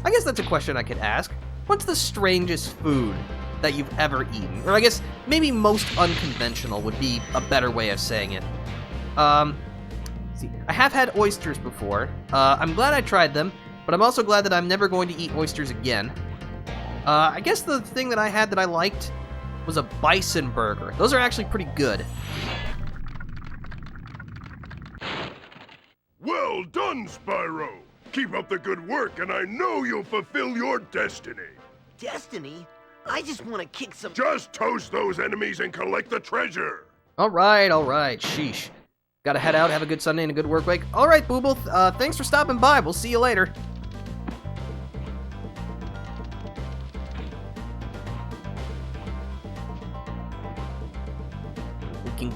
I guess that's a question I could ask. What's the strangest food that you've ever eaten? Or I guess maybe most unconventional would be a better way of saying it. See, I have had oysters before. I'm glad I tried them, but I'm also glad that I'm never going to eat oysters again. I guess the thing that I had that I liked was a bison burger. Those are actually pretty good. Well done, Spyro. Keep up the good work, and I know you'll fulfill your destiny. Destiny? I just want to kick some... Just toast those enemies and collect the treasure. Alright, sheesh. Gotta head out, have a good Sunday and a good work week. Alright, Booble, thanks for stopping by. We'll see you later.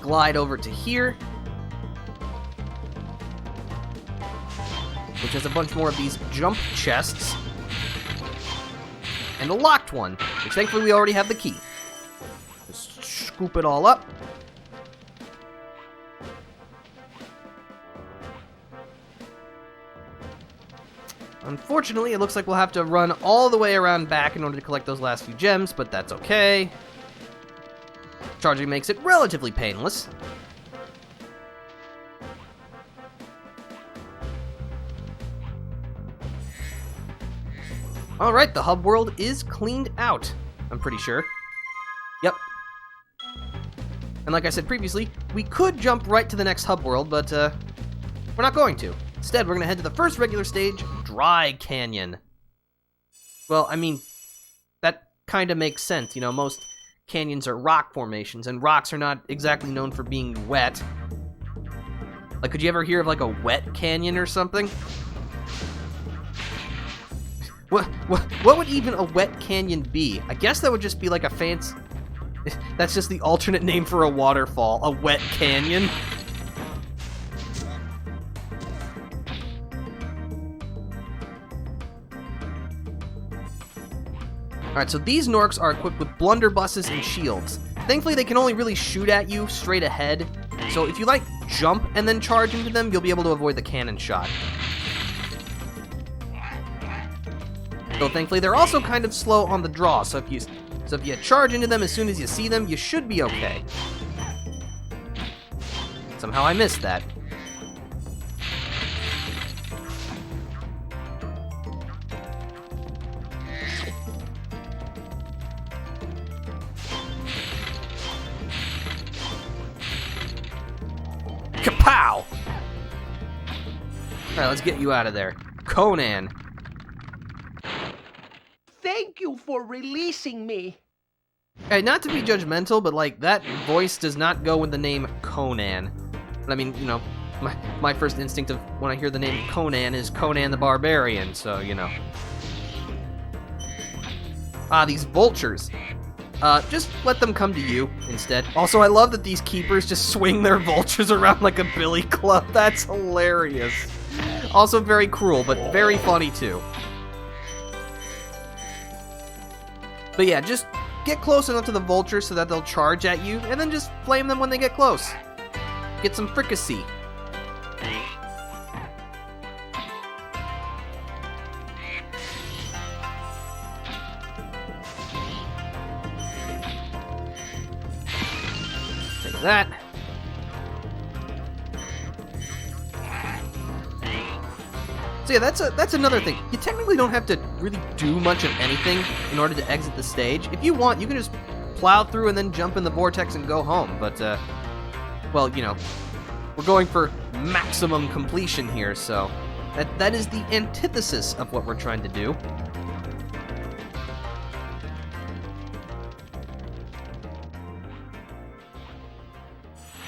glide over to here, which has a bunch more of these jump chests, and a locked one, which thankfully we already have the key. Just scoop it all up. Unfortunately, it looks like we'll have to run all the way around back in order to collect those last few gems, but that's okay. Charging makes it relatively painless. Alright, the hub world is cleaned out, I'm pretty sure. Yep. And like I said previously, we could jump right to the next hub world, but we're not going to. Instead, we're going to head to the first regular stage, Dry Canyon. Well, I mean, that kind of makes sense. You know, most canyons are rock formations, and rocks are not exactly known for being wet. Like, could you ever hear of, like, a wet canyon or something? What would even a wet canyon be? I guess that would just be like a fancy... That's just the alternate name for a waterfall, a wet canyon. Alright, so these Norks are equipped with blunderbusses and shields. Thankfully, they can only really shoot at you straight ahead, so if you, like, jump and then charge into them, you'll be able to avoid the cannon shot. Though, thankfully, they're also kind of slow on the draw, so if you charge into them as soon as you see them, you should be okay. Somehow I missed that. Kapow! Alright, let's get you out of there. Conan. Thank you for releasing me. Hey, not to be judgmental, but like, that voice does not go with the name Conan. But I mean, you know, my first instinct of when I hear the name Conan is Conan the Barbarian, so, you know. Ah, these vultures. Just let them come to you instead. Also, I love that these keepers just swing their vultures around like a billy club. That's hilarious. Also very cruel, but very funny too. But yeah, just get close enough to the vultures so that they'll charge at you, and then just flame them when they get close. Get some fricassee. Take that. So yeah, that's another thing. You technically don't have to really do much of anything in order to exit the stage. If you want, you can just plow through and then jump in the vortex and go home. But, well, you know, we're going for maximum completion here, so that is the antithesis of what we're trying to do.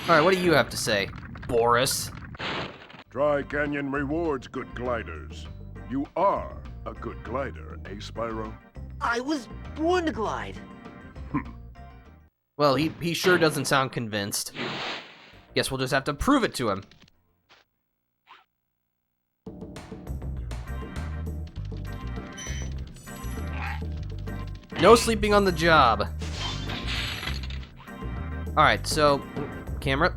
Alright, what do you have to say, Boris? Dry Canyon rewards good gliders. You are a good glider, eh, Spyro? I was born to glide. Well, he sure doesn't sound convinced. Guess we'll just have to prove it to him. No sleeping on the job. Alright, so... camera.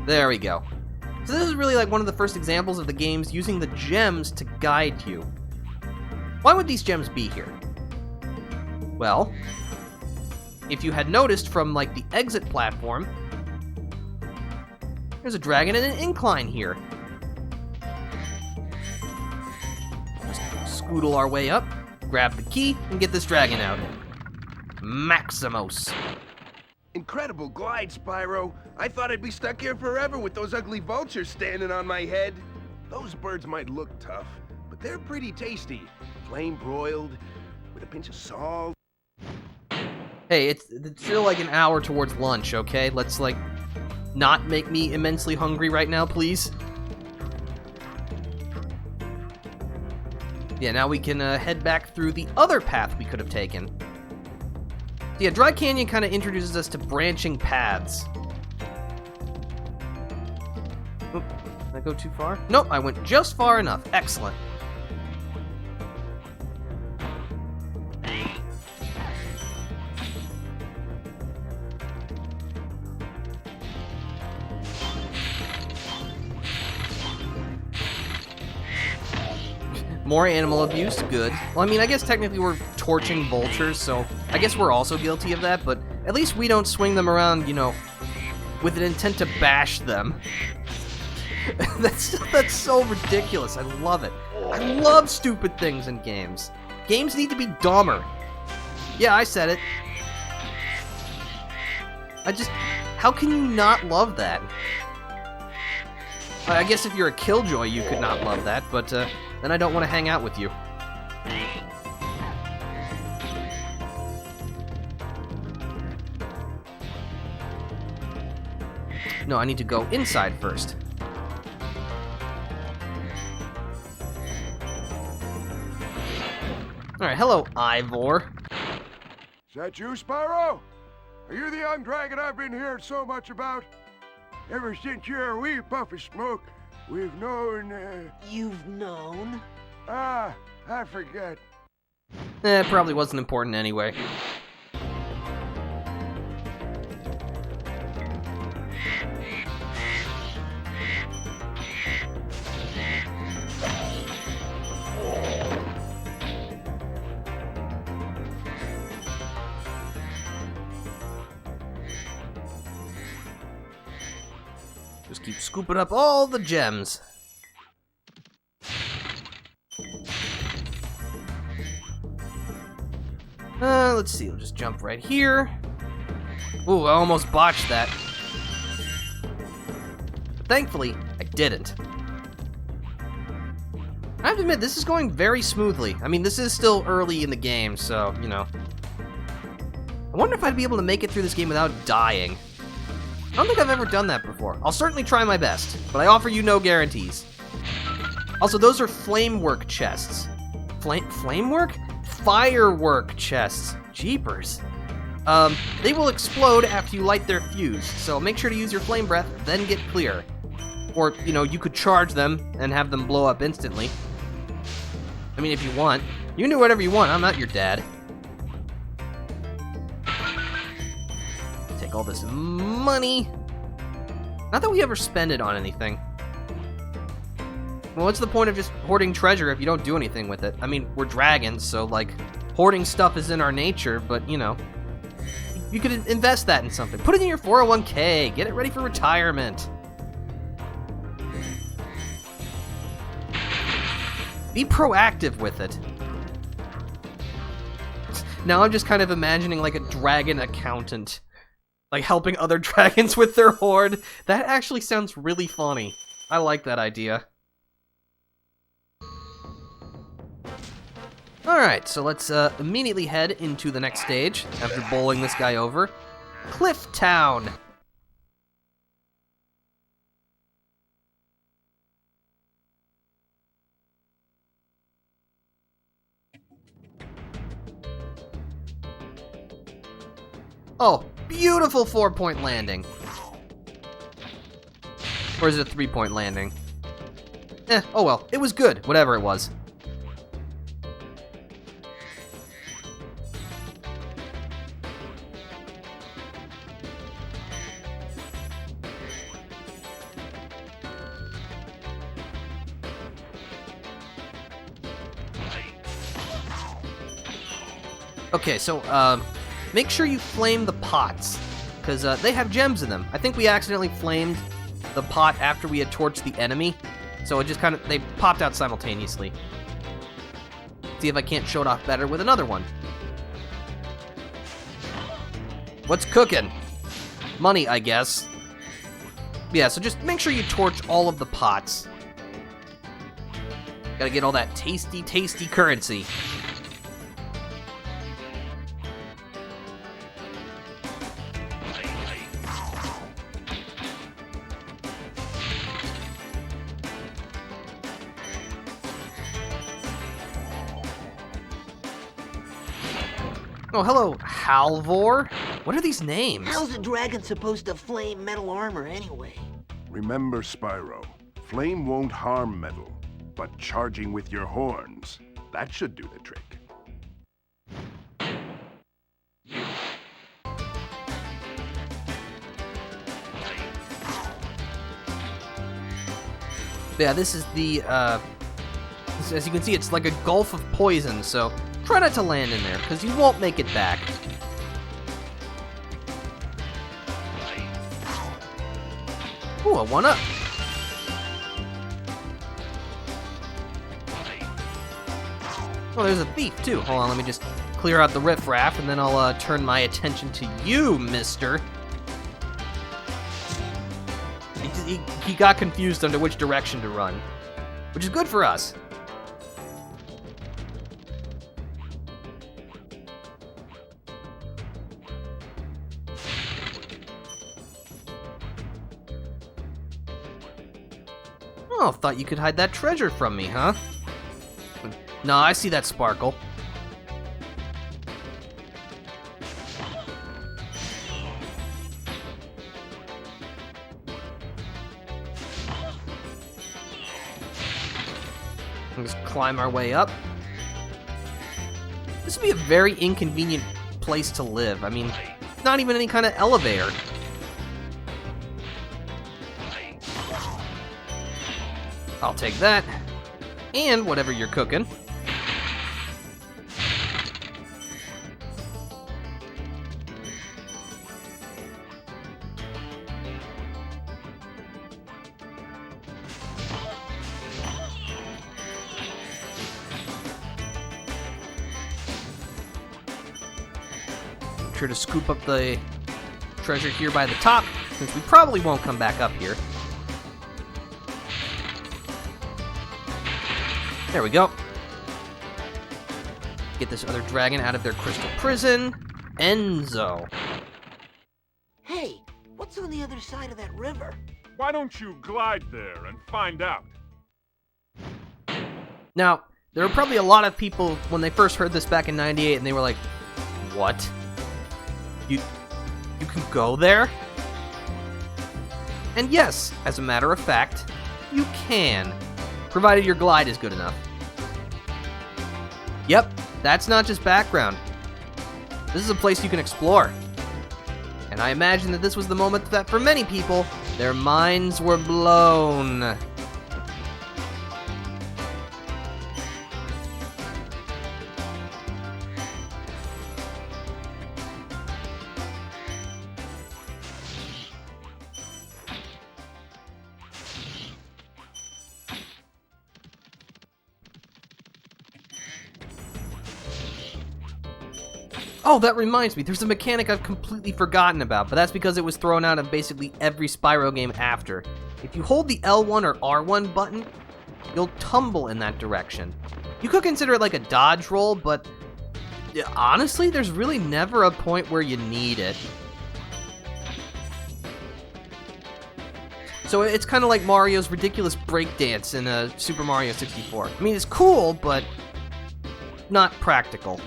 There we go. So this is really like one of the first examples of the games using the gems to guide you. Why would these gems be here? Well, if you had noticed from like the exit platform, there's a dragon and an incline here. Just scoodle our way up, grab the key, and get this dragon out. Maximos. Incredible glide, Spyro. I thought I'd be stuck here forever with those ugly vultures standing on my head. Those birds might look tough, but they're pretty tasty. Flame broiled, with a pinch of salt. Hey, it's still like an hour towards lunch, okay? Let's, like, not make me immensely hungry right now, please. Yeah, now we can head back through the other path we could have taken. Yeah, Dry Canyon kind of introduces us to branching paths. Did I go too far? Nope, I went just far enough. Excellent. More animal abuse, good. Well, I mean, I guess technically we're torching vultures, so I guess we're also guilty of that, but at least we don't swing them around, you know, with an intent to bash them. That's so ridiculous. I love it. I love stupid things in games. Games need to be dumber. Yeah, I said it. How can you not love that? I guess if you're a killjoy, you could not love that, but then I don't want to hang out with you. No, I need to go inside first. Alright, hello, Ivor. Is that you, Spyro? Are you the young dragon I've been hearing so much about? Ever since you're a wee puff of smoke, we've known, You've known? I forget. It probably wasn't important anyway. Just keep scooping up all the gems. Let's see, we'll just jump right here. Ooh, I almost botched that. But thankfully, I didn't. I have to admit, this is going very smoothly. I mean, this is still early in the game, so, you know. I wonder if I'd be able to make it through this game without dying. I don't think I've ever done that before. I'll certainly try my best, but I offer you no guarantees. Also, those are flamework chests. Flamework? Firework chests. Jeepers. They will explode after you light their fuse, so make sure to use your flame breath, then get clear. Or, you know, you could charge them and have them blow up instantly. I mean, if you want. You can do whatever you want, I'm not your dad. Take all this money. Not that we ever spend it on anything. Well, what's the point of just hoarding treasure if you don't do anything with it? I mean, we're dragons, so, like, hoarding stuff is in our nature, but, you know, you could invest that in something. Put it in your 401k. Get it ready for retirement. Be proactive with it. Now I'm just kind of imagining, like, a dragon accountant. Like, helping other dragons with their hoard. That actually sounds really funny. I like that idea. Alright, so let's immediately head into the next stage, after bowling this guy over. Cliff Town! Oh, beautiful 4-point landing. Or is it a 3-point landing? Oh well, it was good, whatever it was. Okay, so, make sure you flame the pots, because they have gems in them. I think we accidentally flamed the pot after we had torched the enemy, so it just kind of, they popped out simultaneously. See if I can't show it off better with another one. What's cooking? Money, I guess. Yeah, so just make sure you torch all of the pots. Gotta get all that tasty, tasty currency. Oh, hello, Halvor. What are these names? How's a dragon supposed to flame metal armor anyway? Remember, Spyro, Flame won't harm metal, but charging with your horns, that should do the trick. Yeah, this is the, as you can see, it's like a gulf of poison, so try not to land in there, because you won't make it back. Ooh, a 1-up. Oh, there's a thief, too. Hold on, let me just clear out the riffraff, and then I'll turn my attention to you, mister. He got confused on to which direction to run, which is good for us. Oh, thought you could hide that treasure from me, huh? No, I see that sparkle. Just climb our way up. This would be a very inconvenient place to live. I mean, not even any kind of elevator. I'll take that. And whatever you're cooking. Make sure to scoop up the treasure here by the top, since we probably won't come back up here. There we go. Get this other dragon out of their crystal prison. Enzo. Hey, what's on the other side of that river? Why don't you glide there and find out? Now, there were probably a lot of people when they first heard this back in '98, and they were like, "What? You can go there?" And yes, as a matter of fact, you can, provided your glide is good enough. Yep, that's not just background. This is a place you can explore. And I imagine that this was the moment that for many people, their minds were blown. Oh, that reminds me, there's a mechanic I've completely forgotten about, but that's because it was thrown out of basically every Spyro game after. If you hold the L1 or R1 button, you'll tumble in that direction. You could consider it like a dodge roll, but honestly, there's really never a point where you need it. So it's kind of like Mario's ridiculous breakdance in Super Mario 64. I mean, it's cool, but not practical.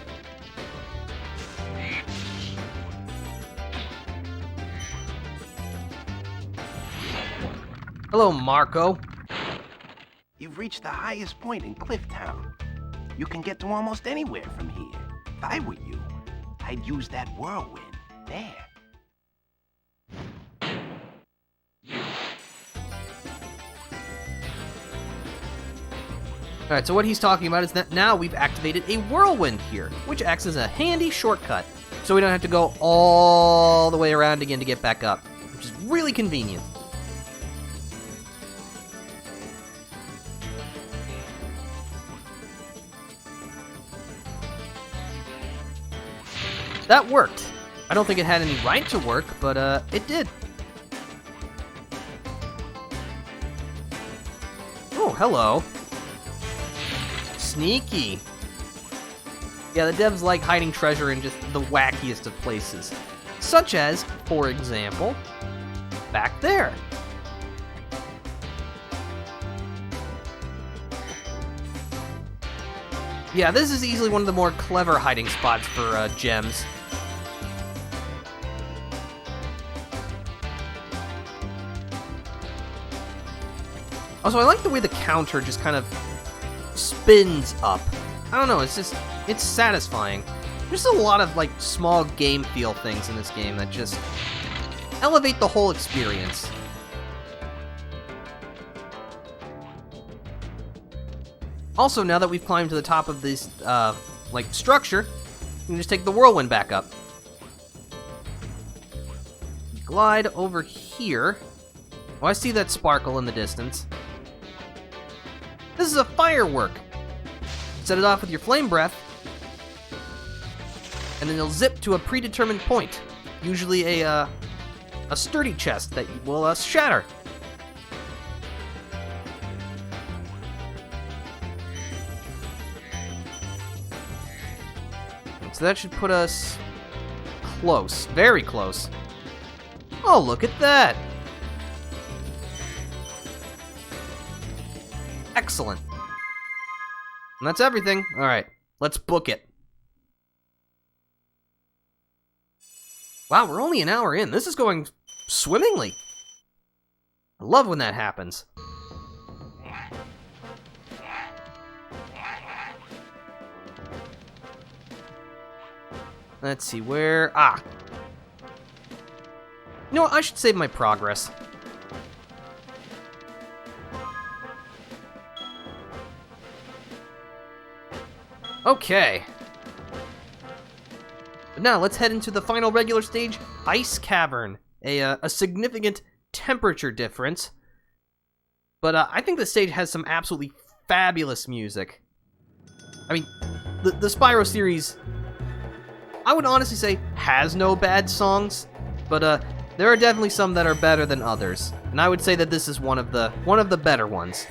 Hello, Marco. You've reached the highest point in Clifftown. You can get to almost anywhere from here. If I were you, I'd use that whirlwind there. Alright, so what he's talking about is that now we've activated a whirlwind here, which acts as a handy shortcut, so we don't have to go all the way around again to get back up, which is really convenient. That worked. I don't think it had any right to work, but it did. Oh, hello. Sneaky. Yeah, the devs like hiding treasure in just the wackiest of places. Such as, for example, back there. Yeah, this is easily one of the more clever hiding spots for gems. Also, I like the way the counter just kind of spins up. I don't know, it's satisfying. There's a lot of, like, small game feel things in this game that just elevate the whole experience. Also, now that we've climbed to the top of this, like, structure, we can just take the whirlwind back up. Glide over here. Oh, I see that sparkle in the distance. This is a firework. Set it off with your flame breath, and then you'll zip to a predetermined point. Usually a sturdy chest that will shatter. So that should put us close, very close. Oh, look at that! Excellent. And that's everything. Alright, let's book it. Wow, we're only an hour in. This is going swimmingly. I love when that happens. Let's see, where... Ah! You know what, I should save my progress. Okay. But now, let's head into the final regular stage, Ice Cavern. A significant temperature difference. But I think the stage has some absolutely fabulous music. I mean, the Spyro series, I would honestly say, has no bad songs, but there are definitely some that are better than others, and I would say that this is one of the better ones.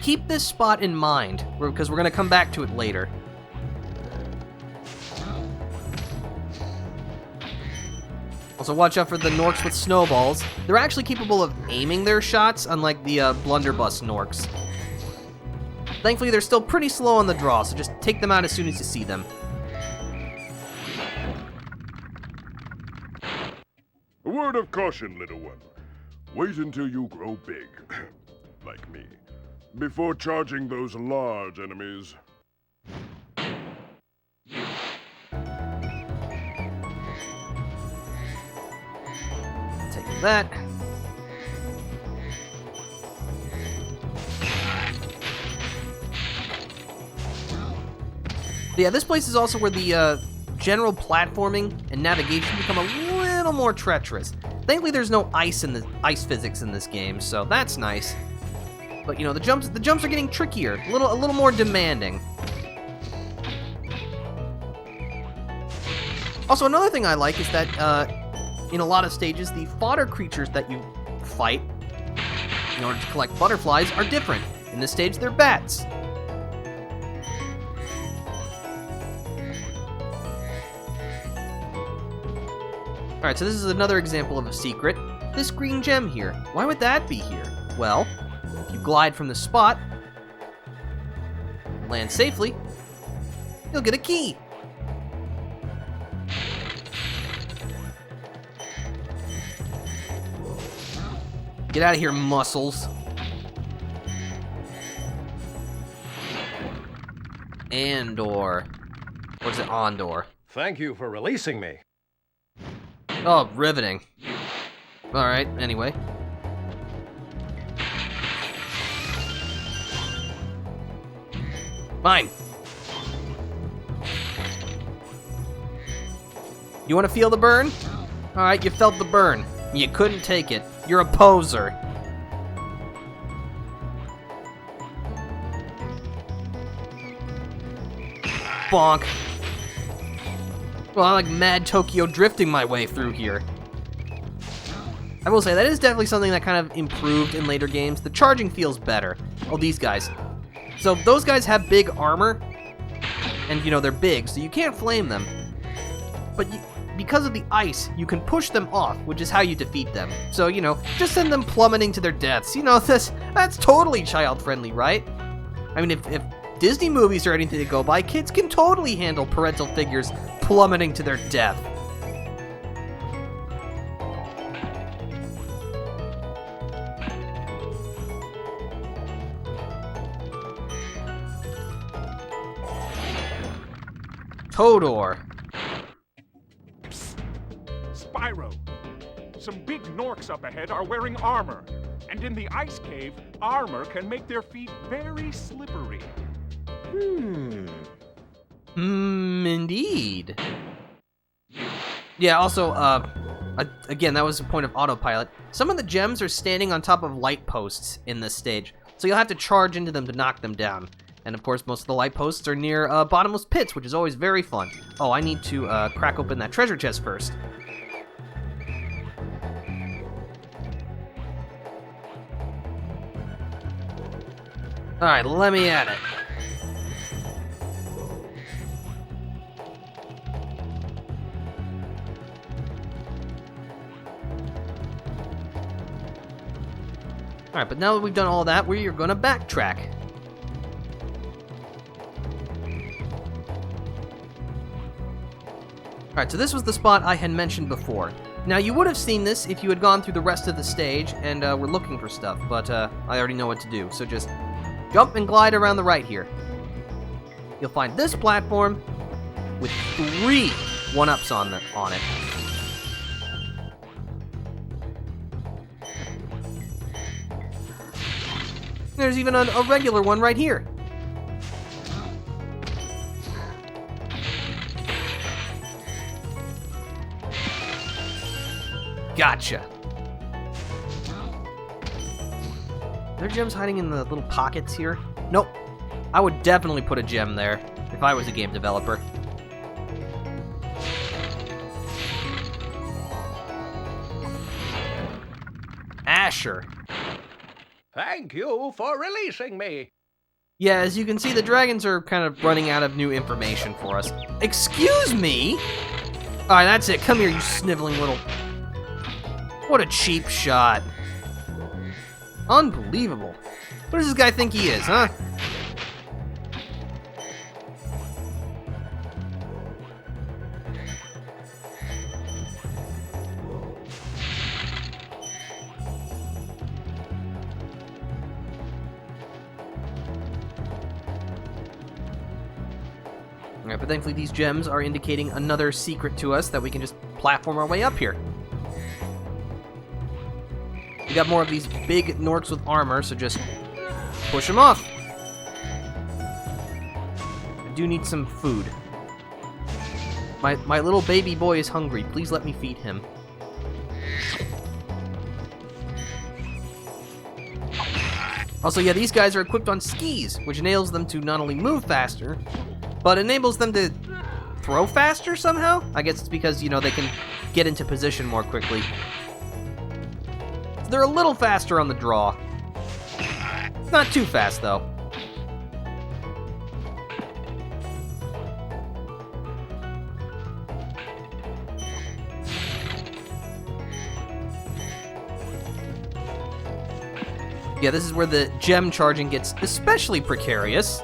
Keep this spot in mind, because we're going to come back to it later. Also, watch out for the Norks with snowballs. They're actually capable of aiming their shots, unlike the blunderbuss Norks. Thankfully, they're still pretty slow on the draw, so just take them out as soon as you see them. A word of caution, little one. Wait until you grow big, like me, before charging those large enemies. Take that. Yeah, this place is also where the general platforming and navigation become a little more treacherous. Thankfully, there's no ice ice physics in this game, so that's nice. But you know, the jumps are getting trickier, a little more demanding. Also, another thing I like is that in a lot of stages, the fodder creatures that you fight in order to collect butterflies are different. In this stage, they're bats. Alright, so this is another example of a secret. This green gem here. Why would that be here? Well, if you glide from the spot, land safely, you'll get a key. Get out of here, muscles. Andor. Or is it Ondor? Thank you for releasing me. Oh, riveting. Alright, anyway. Fine. You want to feel the burn? Alright, you felt the burn. You couldn't take it. You're a poser. Bonk. Well, I like mad Tokyo drifting my way through here. I will say, that is definitely something that kind of improved in later games. The charging feels better. Oh, these guys. So, those guys have big armor, and, you know, they're big, so you can't flame them. But because of the ice, you can push them off, which is how you defeat them. So, you know, just send them plummeting to their deaths. You know, that's totally child-friendly, right? I mean, if Disney movies are anything to go by, kids can totally handle parental figures plummeting to their death. Todor. Spyro, some big Norks up ahead are wearing armor. And in the ice cave, armor can make their feet very slippery. Indeed. Yeah, also, again, that was a point of autopilot. Some of the gems are standing on top of light posts in this stage, so you'll have to charge into them to knock them down. And of course, most of the light posts are near bottomless pits, which is always very fun. Oh, I need to crack open that treasure chest first. Alright, let me at it. Alright, but now that we've done all that, we are gonna backtrack. Alright, so this was the spot I had mentioned before. Now, you would have seen this if you had gone through the rest of the stage and were looking for stuff, but I already know what to do, so just jump and glide around the right here. You'll find this platform with 3 one-ups on it. There's even a regular one right here. Gotcha. Are there gems hiding in the little pockets here? Nope. I would definitely put a gem there if I was a game developer. Asher. Thank you for releasing me. Yeah, as you can see, the dragons are kind of running out of new information for us. Excuse me? Alright, that's it. Come here, you sniveling little... What a cheap shot. Unbelievable. What does this guy think he is, huh? Alright, but thankfully these gems are indicating another secret to us that we can just platform our way up here. We got more of these big Norks with armor, so just push them off. I do need some food. My little baby boy is hungry. Please let me feed him. Also, yeah, these guys are equipped on skis, which enables them to not only move faster, but enables them to throw faster somehow? I guess it's because, you know, they can get into position more quickly. So they're a little faster on the draw. Not too fast, though. Yeah, this is where the gem charging gets especially precarious.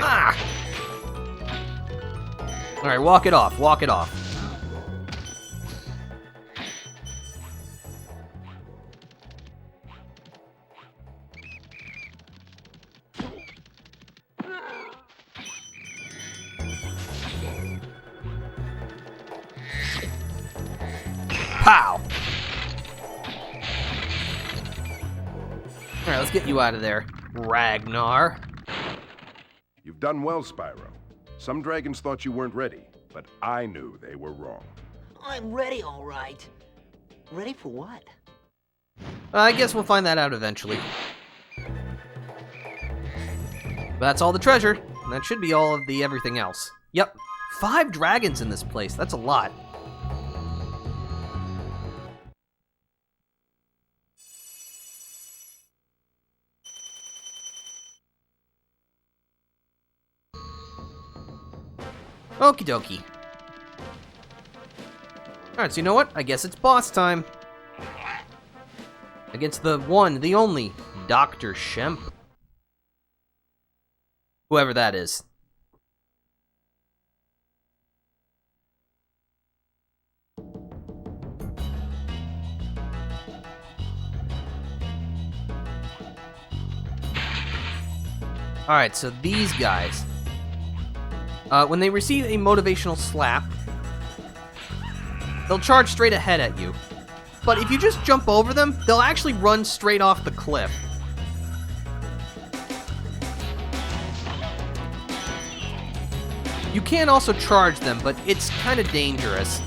Ah! Alright, walk it off, walk it off. Pow! Alright, let's get you out of there, Ragnar. You've done well, Spyro. Some dragons thought you weren't ready, but I knew they were wrong. I'm ready, all right. Ready for what? I guess we'll find that out eventually. But that's all the treasure, and that should be all of the everything else. Yep, 5 dragons in this place, that's a lot. Okie dokie. Alright, so you know what? I guess it's boss time. Against the one, the only, Dr. Shemp. Whoever that is. Alright, so these guys. When they receive a motivational slap, they'll charge straight ahead at you. But if you just jump over them, they'll actually run straight off the cliff. You can also charge them, but it's kind of dangerous.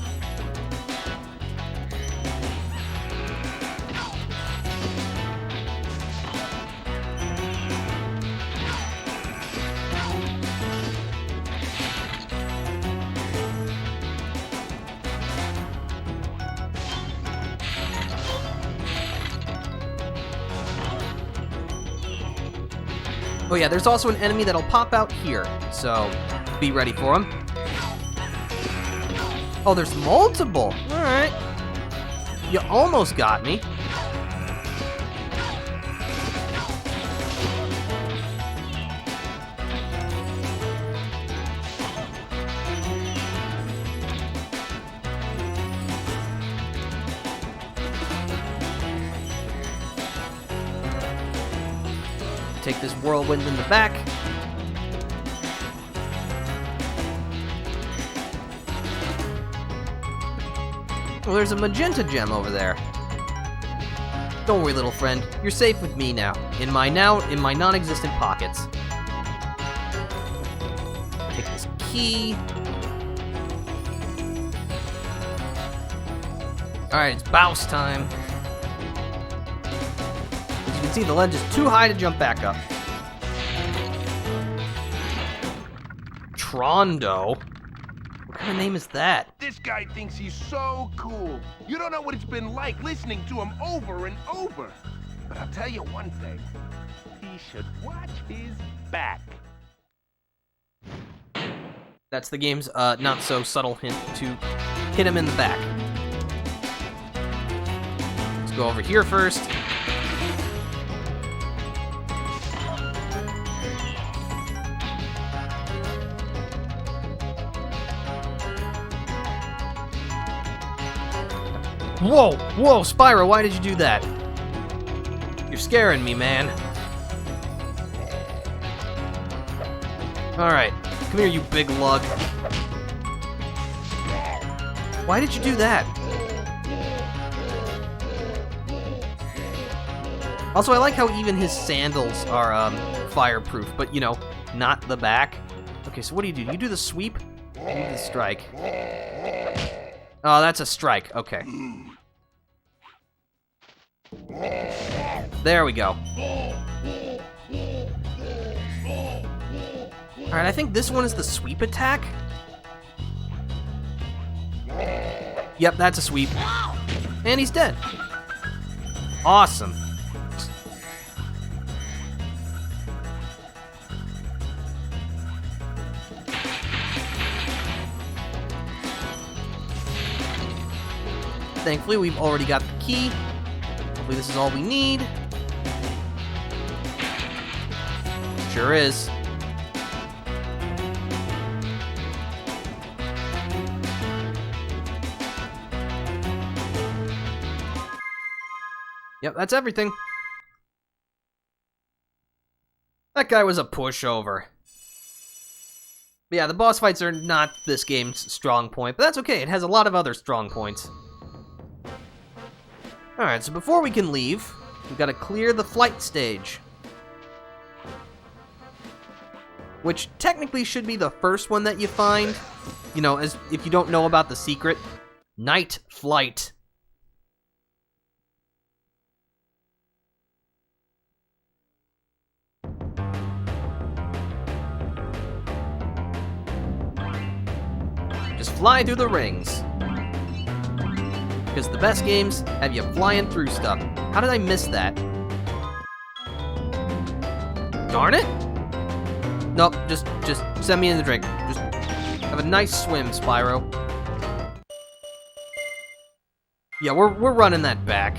Oh yeah, there's also an enemy that'll pop out here, so be ready for him. Oh, there's multiple. All right. You almost got me. Take this whirlwind in the back. Well, there's a magenta gem over there. Don't worry, little friend. You're safe with me now. In my non-existent pockets. Take this key. Alright, it's bounce time. As you can see, the ledge is too high to jump back up. Trondo? What kind of name is that? This guy thinks he's so cool. You don't know what it's been like listening to him over and over. But I'll tell you one thing. He should watch his back. That's the game's not so subtle hint to hit him in the back. Let's go over here first. Whoa, whoa, Spyro, why did you do that? You're scaring me, man. Alright, come here, you big lug. Why did you do that? Also, I like how even his sandals are fireproof, but, you know, not the back. Okay, so what do? You do the sweep? You do the strike. Oh, that's a strike. Okay. There we go. Alright, I think this one is the sweep attack. Yep, that's a sweep. And he's dead. Awesome. Thankfully, we've already got the key. Hopefully this is all we need. Sure is. Yep, that's everything. That guy was a pushover. But yeah, the boss fights are not this game's strong point, but that's okay. It has a lot of other strong points. Alright, so before we can leave, we've got to clear the flight stage. Which technically should be the first one that you find. You know, as if you don't know about the secret. Night flight. Just fly through the rings. Because the best games have you flying through stuff. How did I miss that? Darn it! Nope, just send me in the drink. Just have a nice swim, Spyro. Yeah, we're running that back.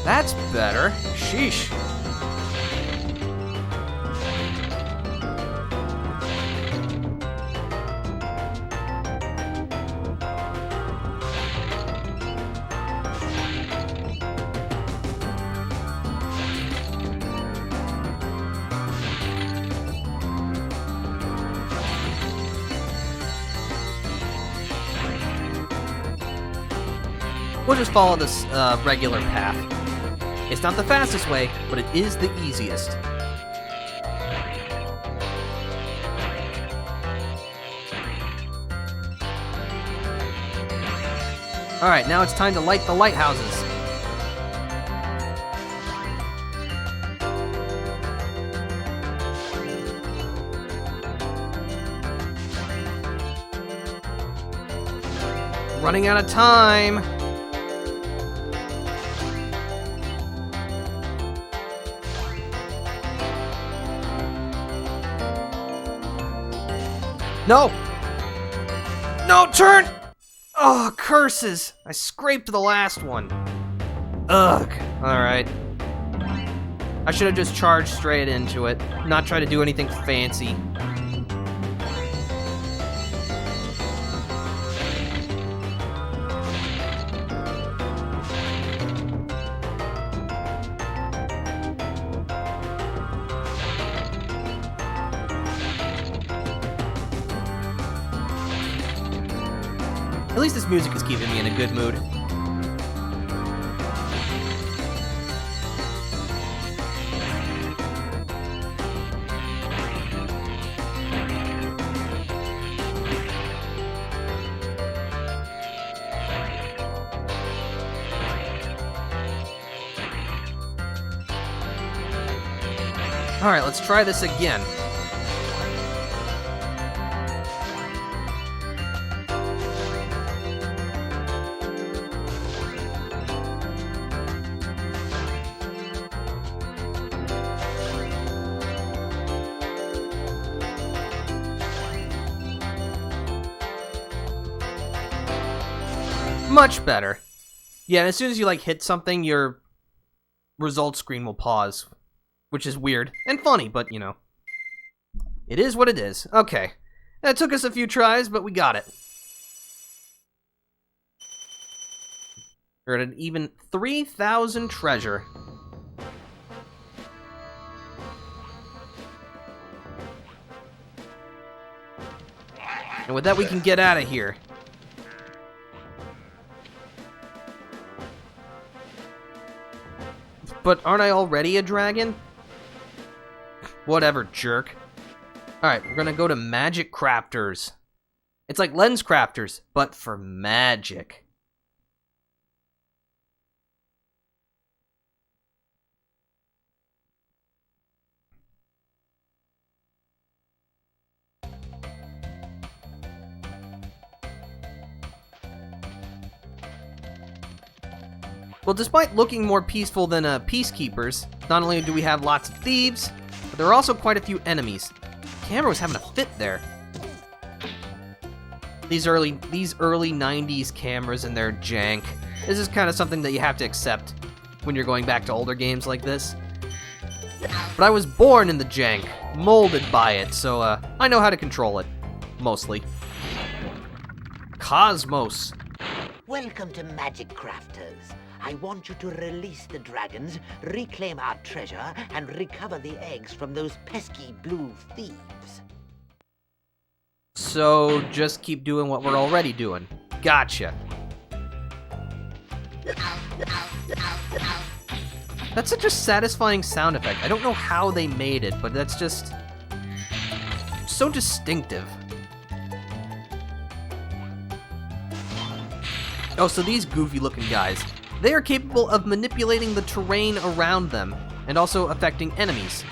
That's better. Sheesh. We'll just follow this regular path. It's not the fastest way, but it is the easiest. Alright, now it's time to light the lighthouses. Running out of time. No! No, turn! Oh, curses! I scraped the last one. Ugh. Alright. I should have just charged straight into it, not try to do anything fancy. At least this music is keeping me in a good mood. Alright, let's try this again. Much better. Yeah, and as soon as you, like, hit something, your results screen will pause. Which is weird and funny, but, you know. It is what it is. Okay. That took us a few tries, but we got it. We're at an even 3,000 treasure. And with that, we can get out of here. But aren't I already a dragon? Whatever, jerk. Alright, we're gonna go to Magic Crafters. It's like Lens Crafters, but for magic. Well, despite looking more peaceful than Peacekeepers, not only do we have lots of thieves, but there are also quite a few enemies. The camera was having a fit there. These early 90s cameras and their jank. This is kind of something that you have to accept when you're going back to older games like this. But I was born in the jank, molded by it, so I know how to control it. Mostly. Cosmos. Welcome to Magic Crafters. I want you to release the dragons, reclaim our treasure, and recover the eggs from those pesky blue thieves. So, just keep doing what we're already doing. Gotcha. That's such a satisfying sound effect. I don't know how they made it, but that's just so distinctive. Oh, so these goofy-looking guys. They are capable of manipulating the terrain around them, and also affecting enemies.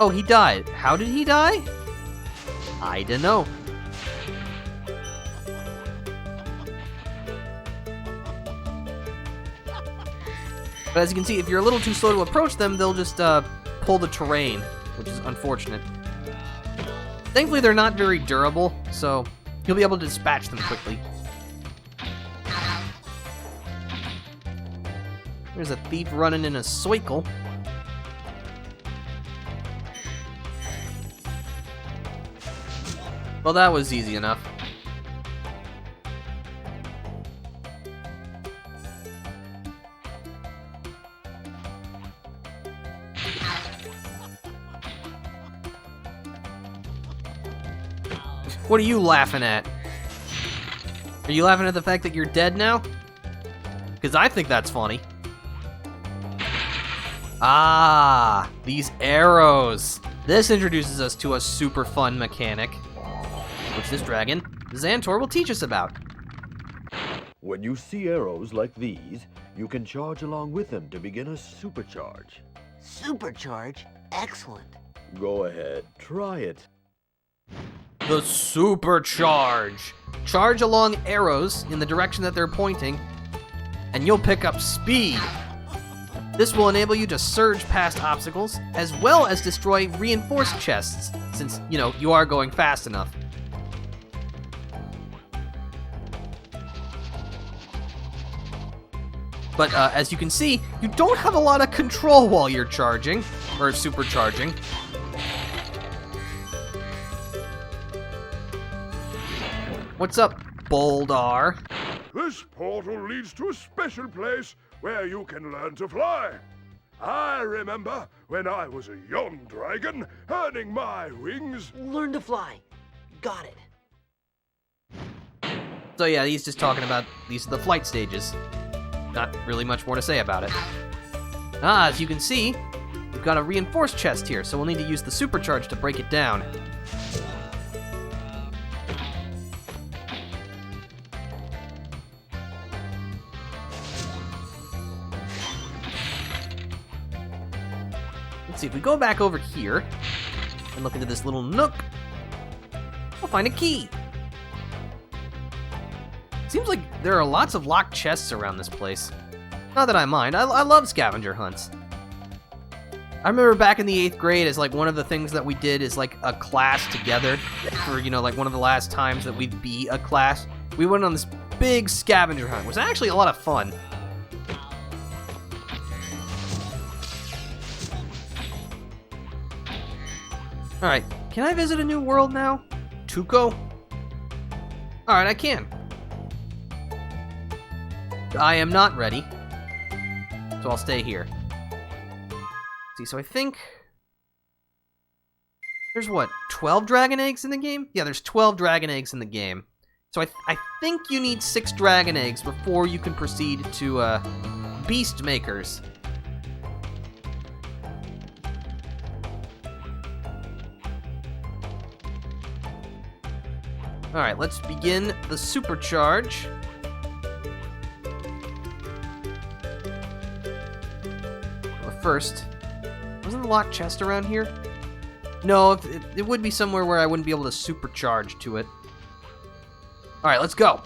Oh, he died. How did he die? I don't know. But as you can see, if you're a little too slow to approach them, they'll just pull the terrain, which is unfortunate. Thankfully, they're not very durable, so you'll be able to dispatch them quickly. There's a thief running in a circle. Well, that was easy enough. What are you laughing at? Are you laughing at the fact that you're dead now? Because I think that's funny. Ah, these arrows. This introduces us to a super fun mechanic, which this dragon, Xantor, will teach us about. When you see arrows like these, you can charge along with them to begin a supercharge. Supercharge? Excellent. Go ahead, try it. The supercharge. Charge along arrows in the direction that they're pointing, and you'll pick up speed. This will enable you to surge past obstacles, as well as destroy reinforced chests, since, you are going fast enough. But as you can see, you don't have a lot of control while you're charging, or supercharging. What's up, Boldar? This portal leads to a special place where you can learn to fly. I remember when I was a young dragon, earning my wings. Learn to fly. Got it. So yeah, he's just talking about these are the flight stages. Not really much more to say about it. As you can see, we've got a reinforced chest here, so we'll need to use the supercharge to break it down. Let's see, if we go back over here and look into this little nook, we'll find a key. Seems like there are lots of locked chests around this place. Not that I mind, I love scavenger hunts. I remember back in the 8th grade, as like one of the things that we did is like a class together for, like one of the last times that we'd be a class. We went on this big scavenger hunt. It was actually a lot of fun. Alright, can I visit a new world now? Tuco? Alright, I can. I am not ready, so I'll stay here. See, so I think there's what, 12 dragon eggs in the game? Yeah, there's 12 dragon eggs in the game. So I think you need 6 dragon eggs before you can proceed to beast makers. Alright, let's begin the supercharge. But first, wasn't the locked chest around here? No, it would be somewhere where I wouldn't be able to supercharge to it. Alright, let's go.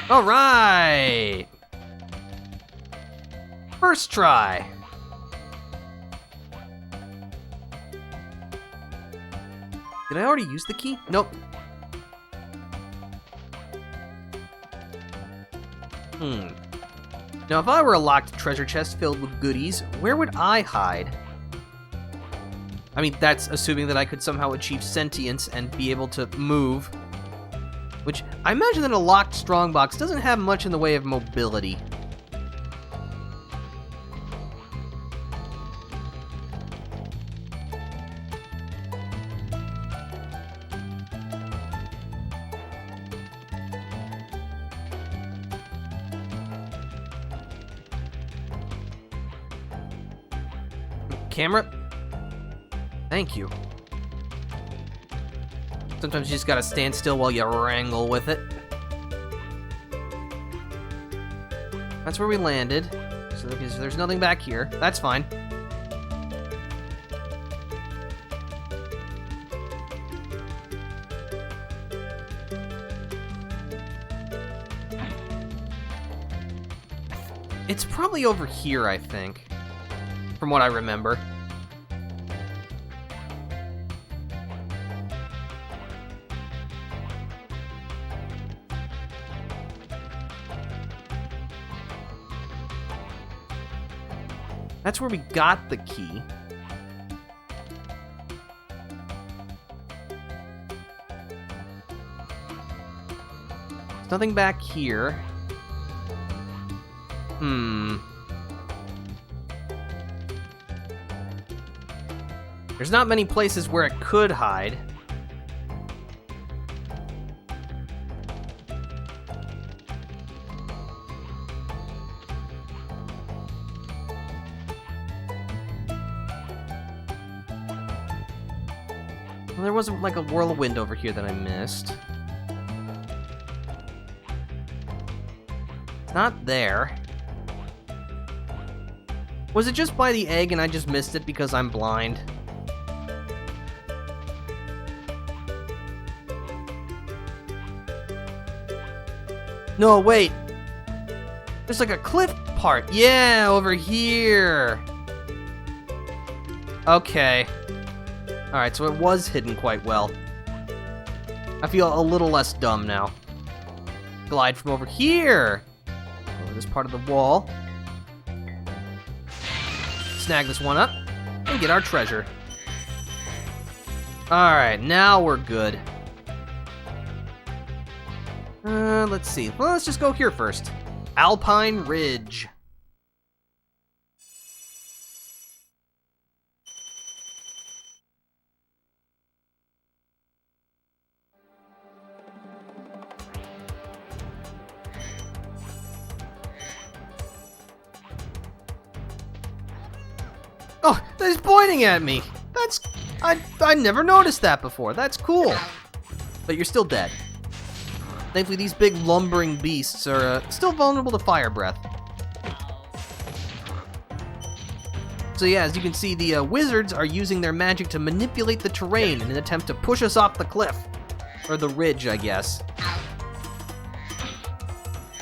Alright! First try. Did I already use the key? Nope. Now, if I were a locked treasure chest filled with goodies, where would I hide? I mean, that's assuming that I could somehow achieve sentience and be able to move. Which, I imagine that a locked strongbox doesn't have much in the way of mobility. Camera? Thank you. Sometimes you just gotta stand still while you wrangle with it. That's where we landed. So there's nothing back here. That's fine. It's probably over here, I think. From what I remember. That's where we got the key. There's nothing back here. There's not many places where it could hide. Well, there wasn't like a whirlwind over here that I missed. Not there. Was it just by the egg and I just missed it because I'm blind? No, wait. There's like a cliff part. Yeah, over here. Okay. Alright, so it was hidden quite well. I feel a little less dumb now. Glide from over here. Over this part of the wall. Snag this one up. And get our treasure. Alright, now we're good. Let's see. Well, let's just go here first. Alpine Ridge. Oh, he's pointing at me. That's... I never noticed that before. That's cool. But you're still dead. Thankfully, these big lumbering beasts are still vulnerable to fire breath. So yeah, as you can see, the wizards are using their magic to manipulate the terrain in an attempt to push us off the cliff. Or the ridge, I guess.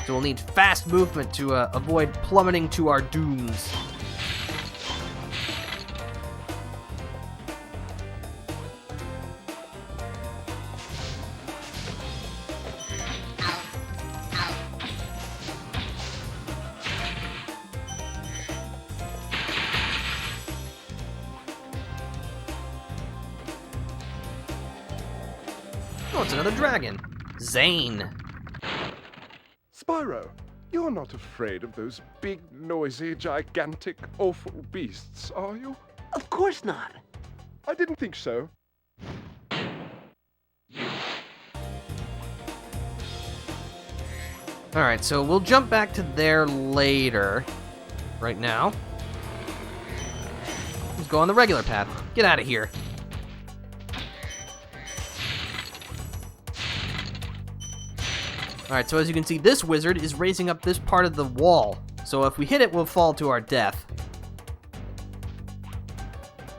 So we'll need fast movement to avoid plummeting to our dooms. Oh, it's another dragon. Zane. Spyro, you're not afraid of those big, noisy, gigantic, awful beasts, are you? Of course not. I didn't think so. Alright, so we'll jump back to there later. Right now. Let's go on the regular path. Get out of here. Alright, so as you can see, this wizard is raising up this part of the wall. So if we hit it, we'll fall to our death.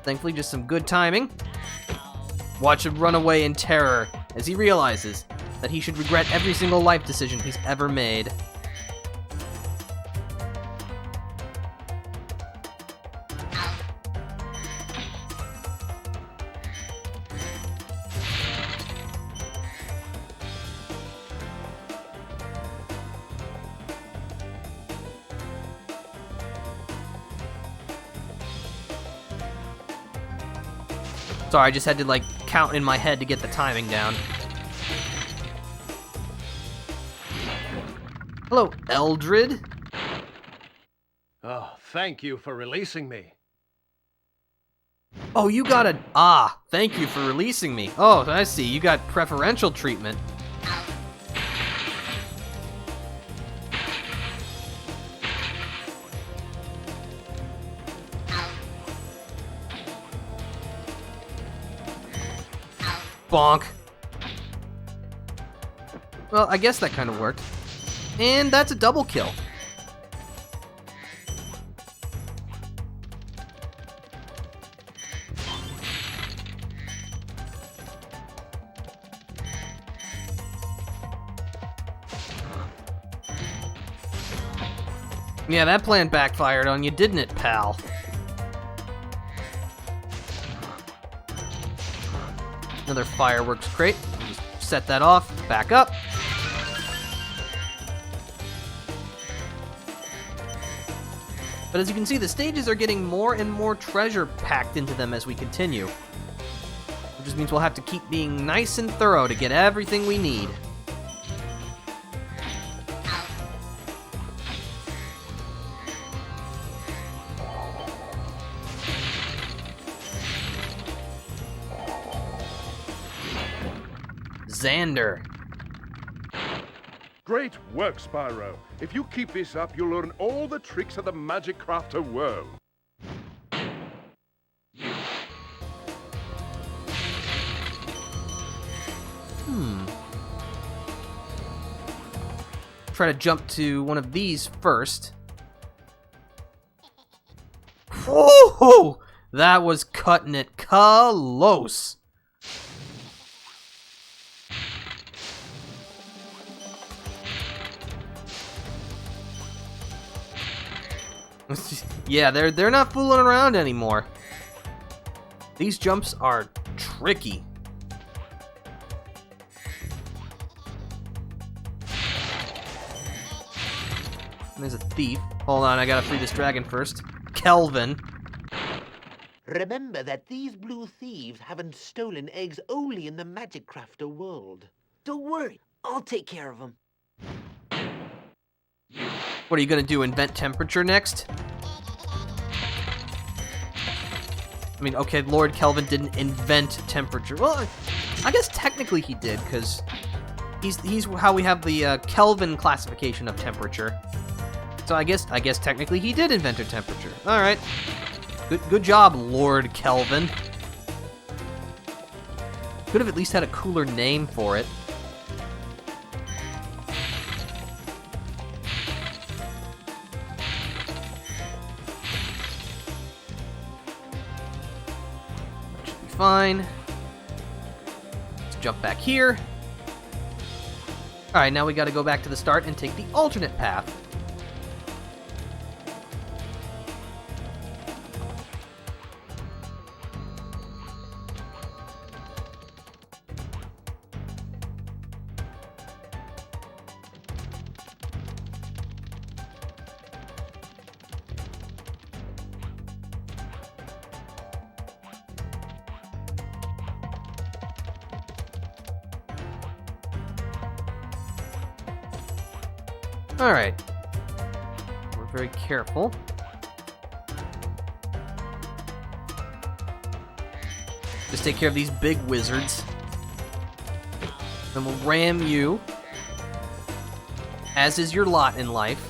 Thankfully, just some good timing. Watch him run away in terror as he realizes that he should regret every single life decision he's ever made. Sorry, I just had to, like, count in my head to get the timing down. Hello, Eldred. Oh, thank you for releasing me. Oh, you got a... Ah, thank you for releasing me. Oh, I see. You got preferential treatment. Bonk. Well, I guess that kind of worked. And that's a double kill. Yeah, that plan backfired on you, didn't it, pal? Another fireworks crate. Just set that off, back up. But as you can see, the stages are getting more and more treasure packed into them as we continue. Which just means we'll have to keep being nice and thorough to get everything we need. Xander. Great work, Spyro. If you keep this up, you'll learn all the tricks of the Magic Crafter world. Try to jump to one of these first. Whoa! That was cutting it close. Yeah, they're not fooling around anymore. These jumps are tricky. There's a thief. Hold on, I gotta free this dragon first. Kelvin. Remember that these blue thieves haven't stolen eggs only in the Magic Crafter world. Don't worry, I'll take care of them. What are you gonna do, invent temperature next? I mean, okay, Lord Kelvin didn't invent temperature. Well, I guess technically he did, because he's how we have the Kelvin classification of temperature. So I guess technically he did invent a temperature. All right, good job, Lord Kelvin. Could have at least had a cooler name for it. Should be fine. Let's jump back here. All right, now we got to go back to the start and take the alternate path. Alright. We're very careful. Just take care of these big wizards. Then we'll ram you, as is your lot in life.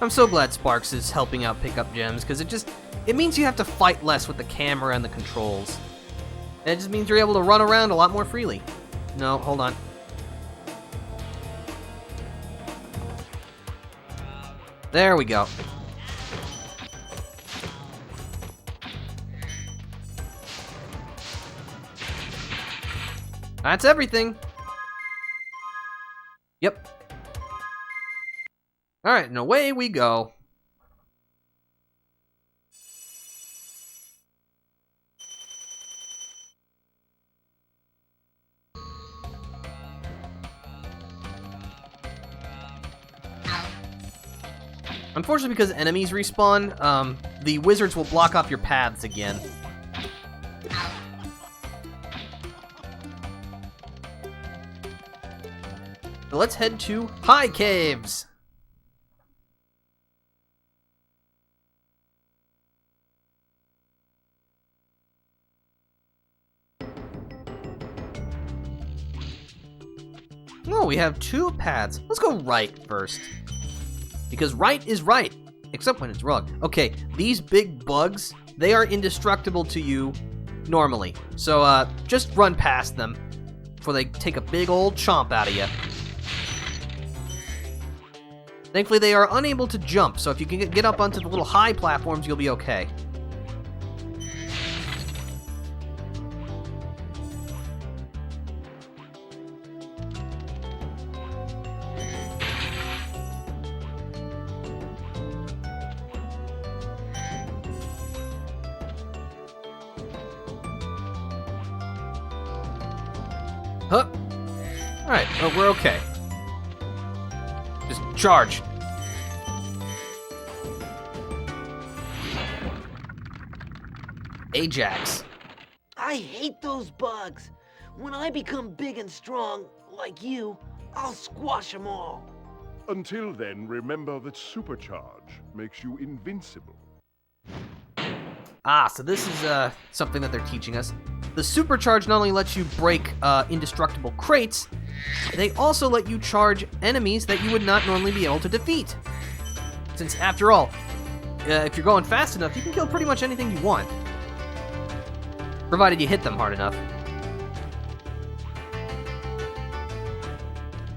I'm so glad Sparks is helping out pick up gems, because it means you have to fight less with the camera and the controls. And it just means you're able to run around a lot more freely. No, hold on. There we go. That's everything. Yep. Alright, and away we go. Unfortunately, because enemies respawn, the wizards will block off your paths again. So let's head to High Caves. Oh, we have two paths. Let's go right first. Because right is right, except when it's wrong. Okay, these big bugs, they are indestructible to you normally. So, just run past them before they take a big old chomp out of you. Thankfully, they are unable to jump, so if you can get up onto the little high platforms, you'll be okay. Huh. Alright, well, we're okay. Just charge. Ajax. I hate those bugs. When I become big and strong, like you, I'll squash them all. Until then, remember that supercharge makes you invincible. Ah, so this is something that they're teaching us. The supercharge not only lets you break indestructible crates, they also let you charge enemies that you would not normally be able to defeat. Since, after all, if you're going fast enough, you can kill pretty much anything you want. Provided you hit them hard enough.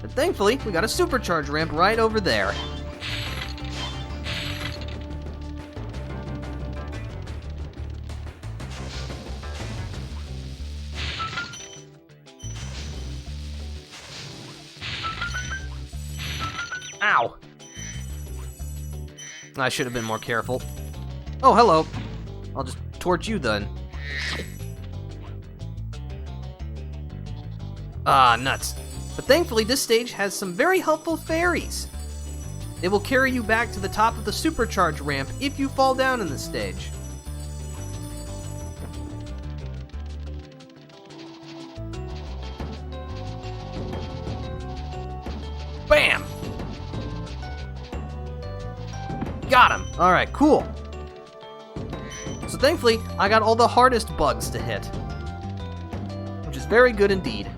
But thankfully, we got a supercharge ramp right over there. Ow! I should have been more careful. Oh, hello. I'll just torch you then. Ah, nuts. But thankfully, this stage has some very helpful fairies. They will carry you back to the top of the supercharge ramp if you fall down in this stage. Bam! Got him! Alright, cool. So thankfully, I got all the hardest bugs to hit. Which is very good indeed.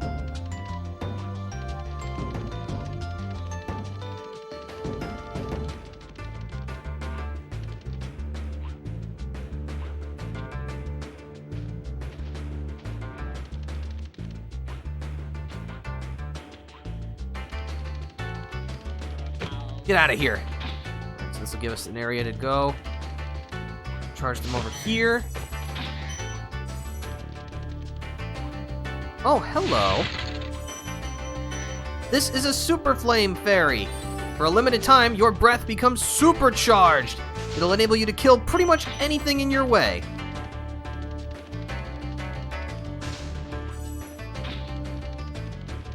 Get out of here. So this will give us an area to go. Charge them over here. Oh, hello. This is a super flame fairy. For a limited time, your breath becomes supercharged. It'll enable you to kill pretty much anything in your way.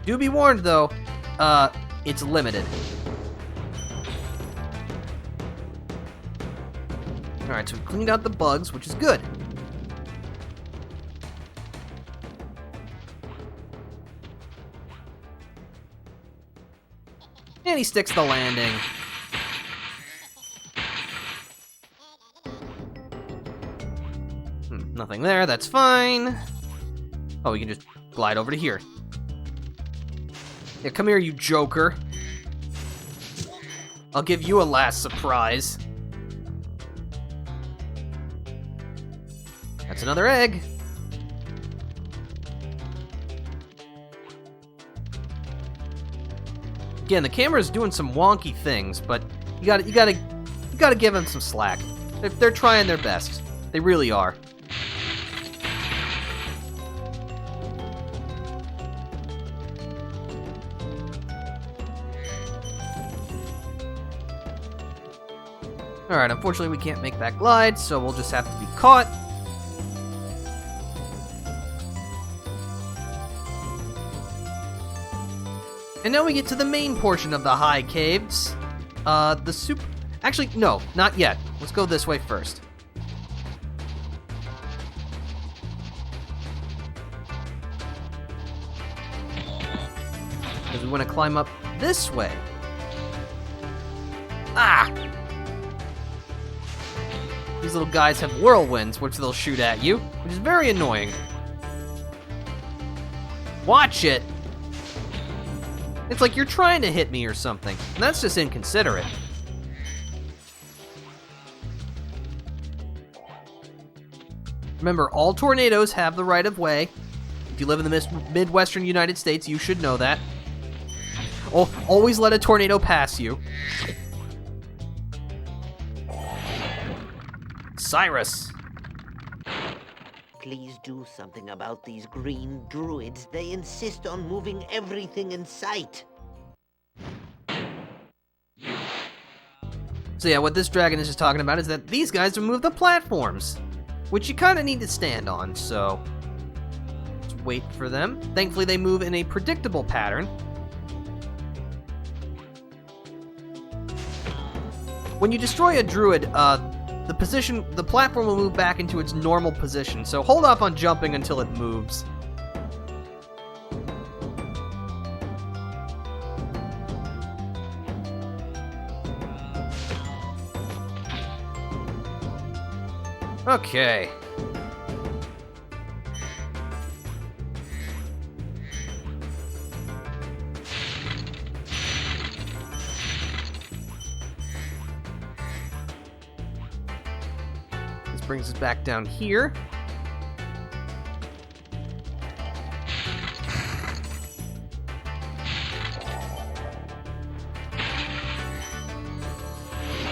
Do be warned though, it's limited. Alright, so we cleaned out the bugs, which is good. And he sticks the landing. Nothing there, that's fine. Oh, we can just glide over to here. Yeah, come here, you joker. I'll give you a last surprise. That's another egg. Again, the camera's doing some wonky things, but you gotta give them some slack. They're trying their best. They really are. Alright, unfortunately we can't make that glide, so we'll just have to be caught. And now we get to the main portion of the high caves. Actually, no, not yet. Let's go this way first. Because we want to climb up this way. Ah! These little guys have whirlwinds, which they'll shoot at you, which is very annoying. Watch it! It's like you're trying to hit me or something, and that's just inconsiderate. Remember, all tornadoes have the right of way. If you live in the Midwestern United States, you should know that. Always let a tornado pass you. Cyrus. Please do something about these green druids. They insist on moving everything in sight. So yeah, what this dragon is just talking about is that these guys remove the platforms, which you kind of need to stand on, so let's wait for them. Thankfully, they move in a predictable pattern. When you destroy a druid, the platform will move back into its normal position, so hold off on jumping until it moves. Okay. This brings us back down here.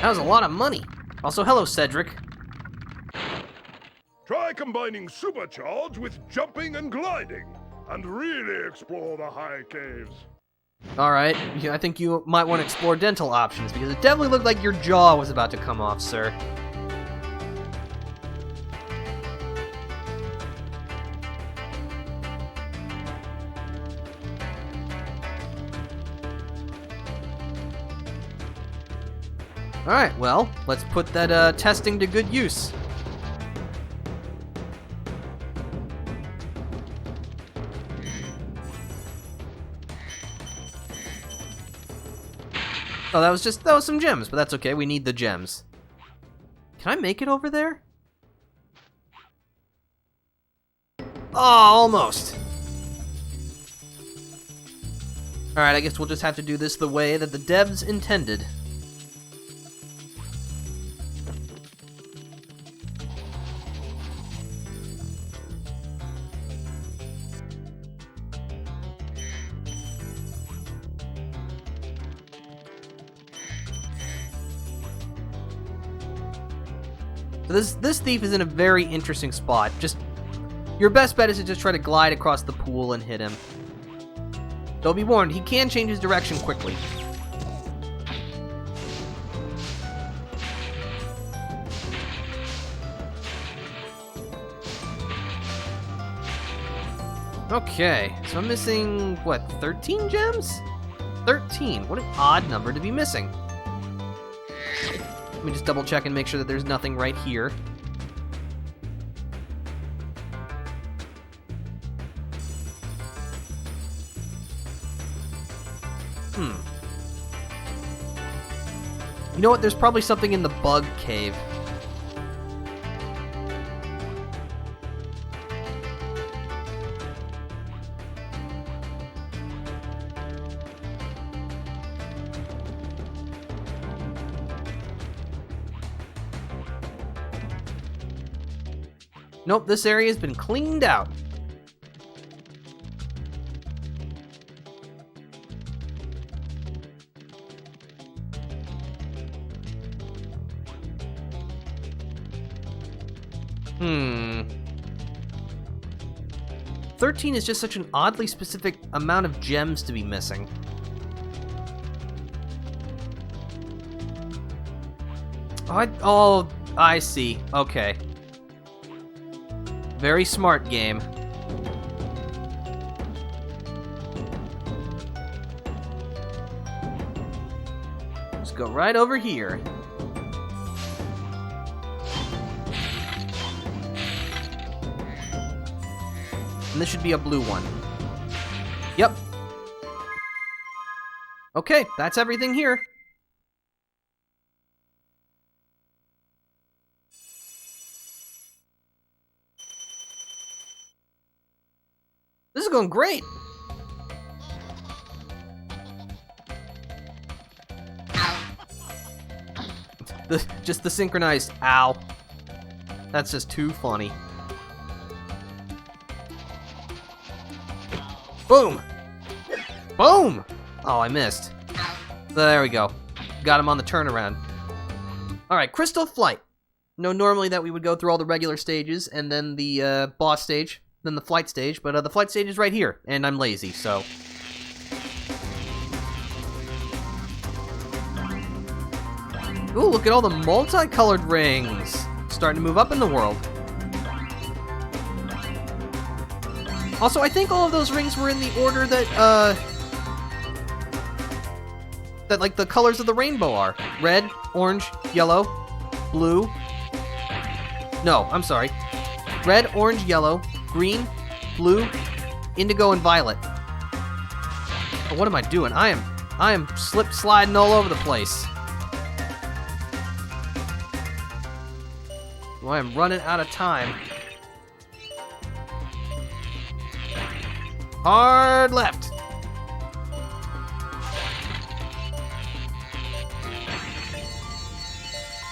That was a lot of money. Also, hello, Cedric. Try combining supercharge with jumping and gliding, and really explore the high caves. Alright, I think you might want to explore dental options, because it definitely looked like your jaw was about to come off, sir. Alright, well, let's put that testing to good use. Oh, that was some gems, but that's okay, we need the gems. Can I make it over there? Oh, almost. Alright, I guess we'll just have to do this the way that the devs intended. So this thief is in a very interesting spot. Just your best bet is to just try to glide across the pool and hit him. Though be warned, he can change his direction quickly. Okay, so I'm missing, what, 13 gems? 13, what an odd number to be missing. Let me just double check and make sure that there's nothing right here. You know what? There's probably something in the bug cave. Nope, this area has been cleaned out. Hmm. 13 is just such an oddly specific amount of gems to be missing. Oh, I see. Okay. Very smart game. Just go right over here. And this should be a blue one. Yep. Okay, that's everything here. This is going great. Just the synchronized ow. That's just too funny. Boom! Boom! Oh, I missed. There we go. Got him on the turnaround. Alright, Crystal Flight. No, normally that we would go through all the regular stages, and then the boss stage, then the flight stage, but the flight stage is right here, and I'm lazy, so... Ooh, look at all the multicolored rings! Starting to move up in the world. Also, I think all of those rings were in the order that, that, like, the colors of the rainbow are. Red, orange, yellow, blue. No, I'm sorry. Red, orange, yellow, green, blue, indigo, and violet. Oh, what am I doing? I am slip-sliding all over the place. Oh, I'm running out of time. Hard left.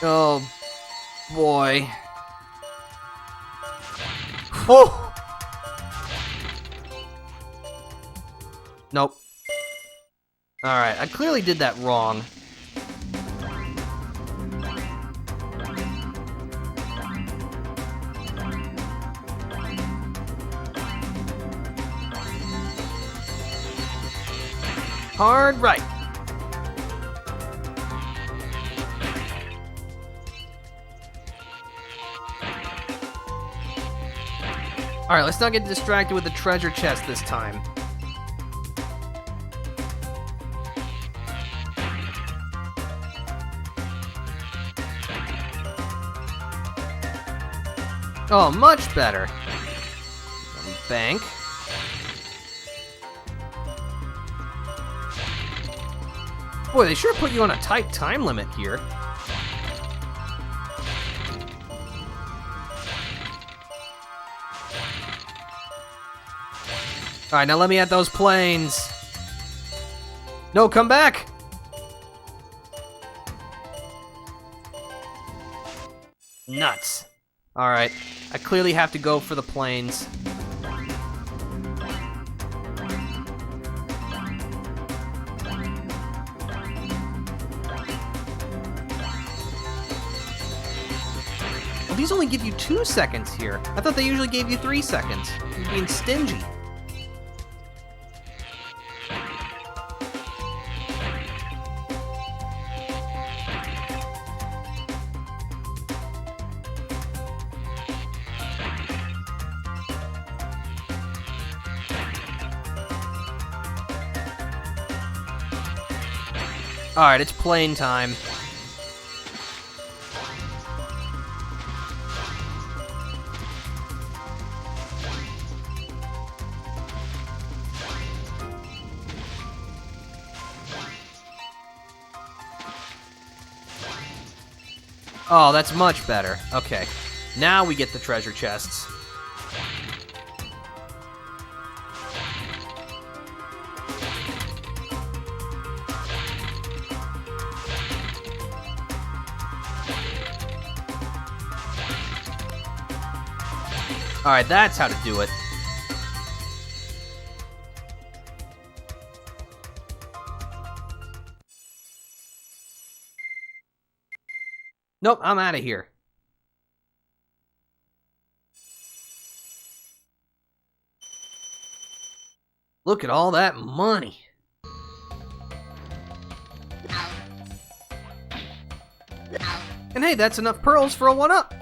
Oh, boy. Oh! Nope. Alright, I clearly did that wrong. Hard right. Alright, let's not get distracted with the treasure chest this time. Oh, much better. Bank. Boy, they sure put you on a tight time limit here. Alright, now let me at those planes. No, come back! Nuts. Alright, I clearly have to go for the planes. Well, these only give you 2 seconds here. I thought they usually gave you 3 seconds. You're being stingy. Alright, it's plane time. Oh, that's much better. Okay. Now we get the treasure chests. Alright, that's how to do it. Nope, I'm out of here. Look at all that money. And hey, that's enough pearls for a 1-up.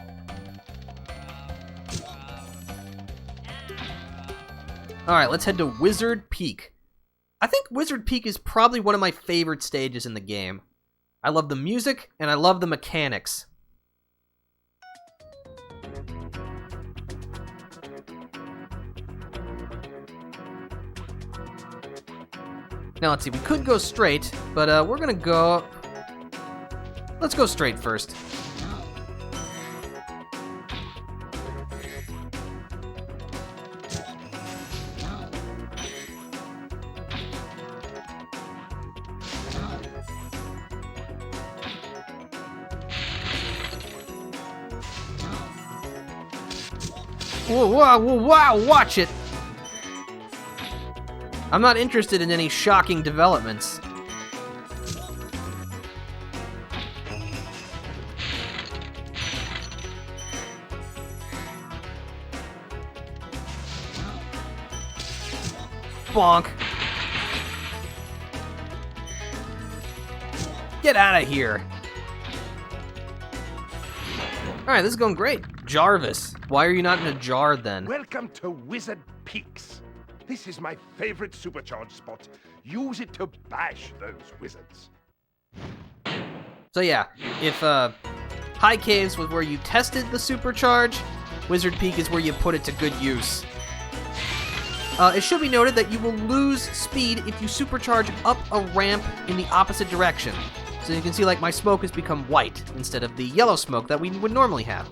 Alright, let's head to Wizard Peak. I think Wizard Peak is probably one of my favorite stages in the game. I love the music, and I love the mechanics. Now let's see, we could go straight, but we're gonna go... Let's go straight first. Whoa, whoa, whoa, wow, watch it! I'm not interested in any shocking developments. Bonk. Get out of here. Alright, this is going great. Jarvis, why are you not in a jar then? Welcome to Wizard Peaks. This is my favorite supercharge spot. Use it to bash those wizards. So yeah, if High Caves was where you tested the supercharge, Wizard Peak is where you put it to good use. It should be noted that you will lose speed if you supercharge up a ramp in the opposite direction. So you can see, like, my smoke has become white instead of the yellow smoke that we would normally have.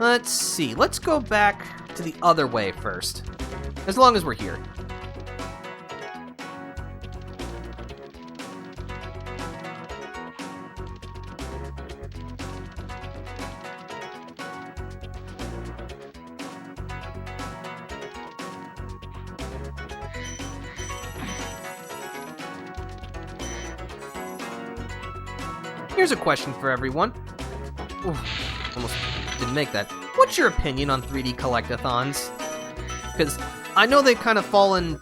Let's see. Let's go back to the other way first. As long as we're here. Here's a question for everyone. Oof, almost didn't make that. What's your opinion on 3D collectathons? Because I know they've kind of fallen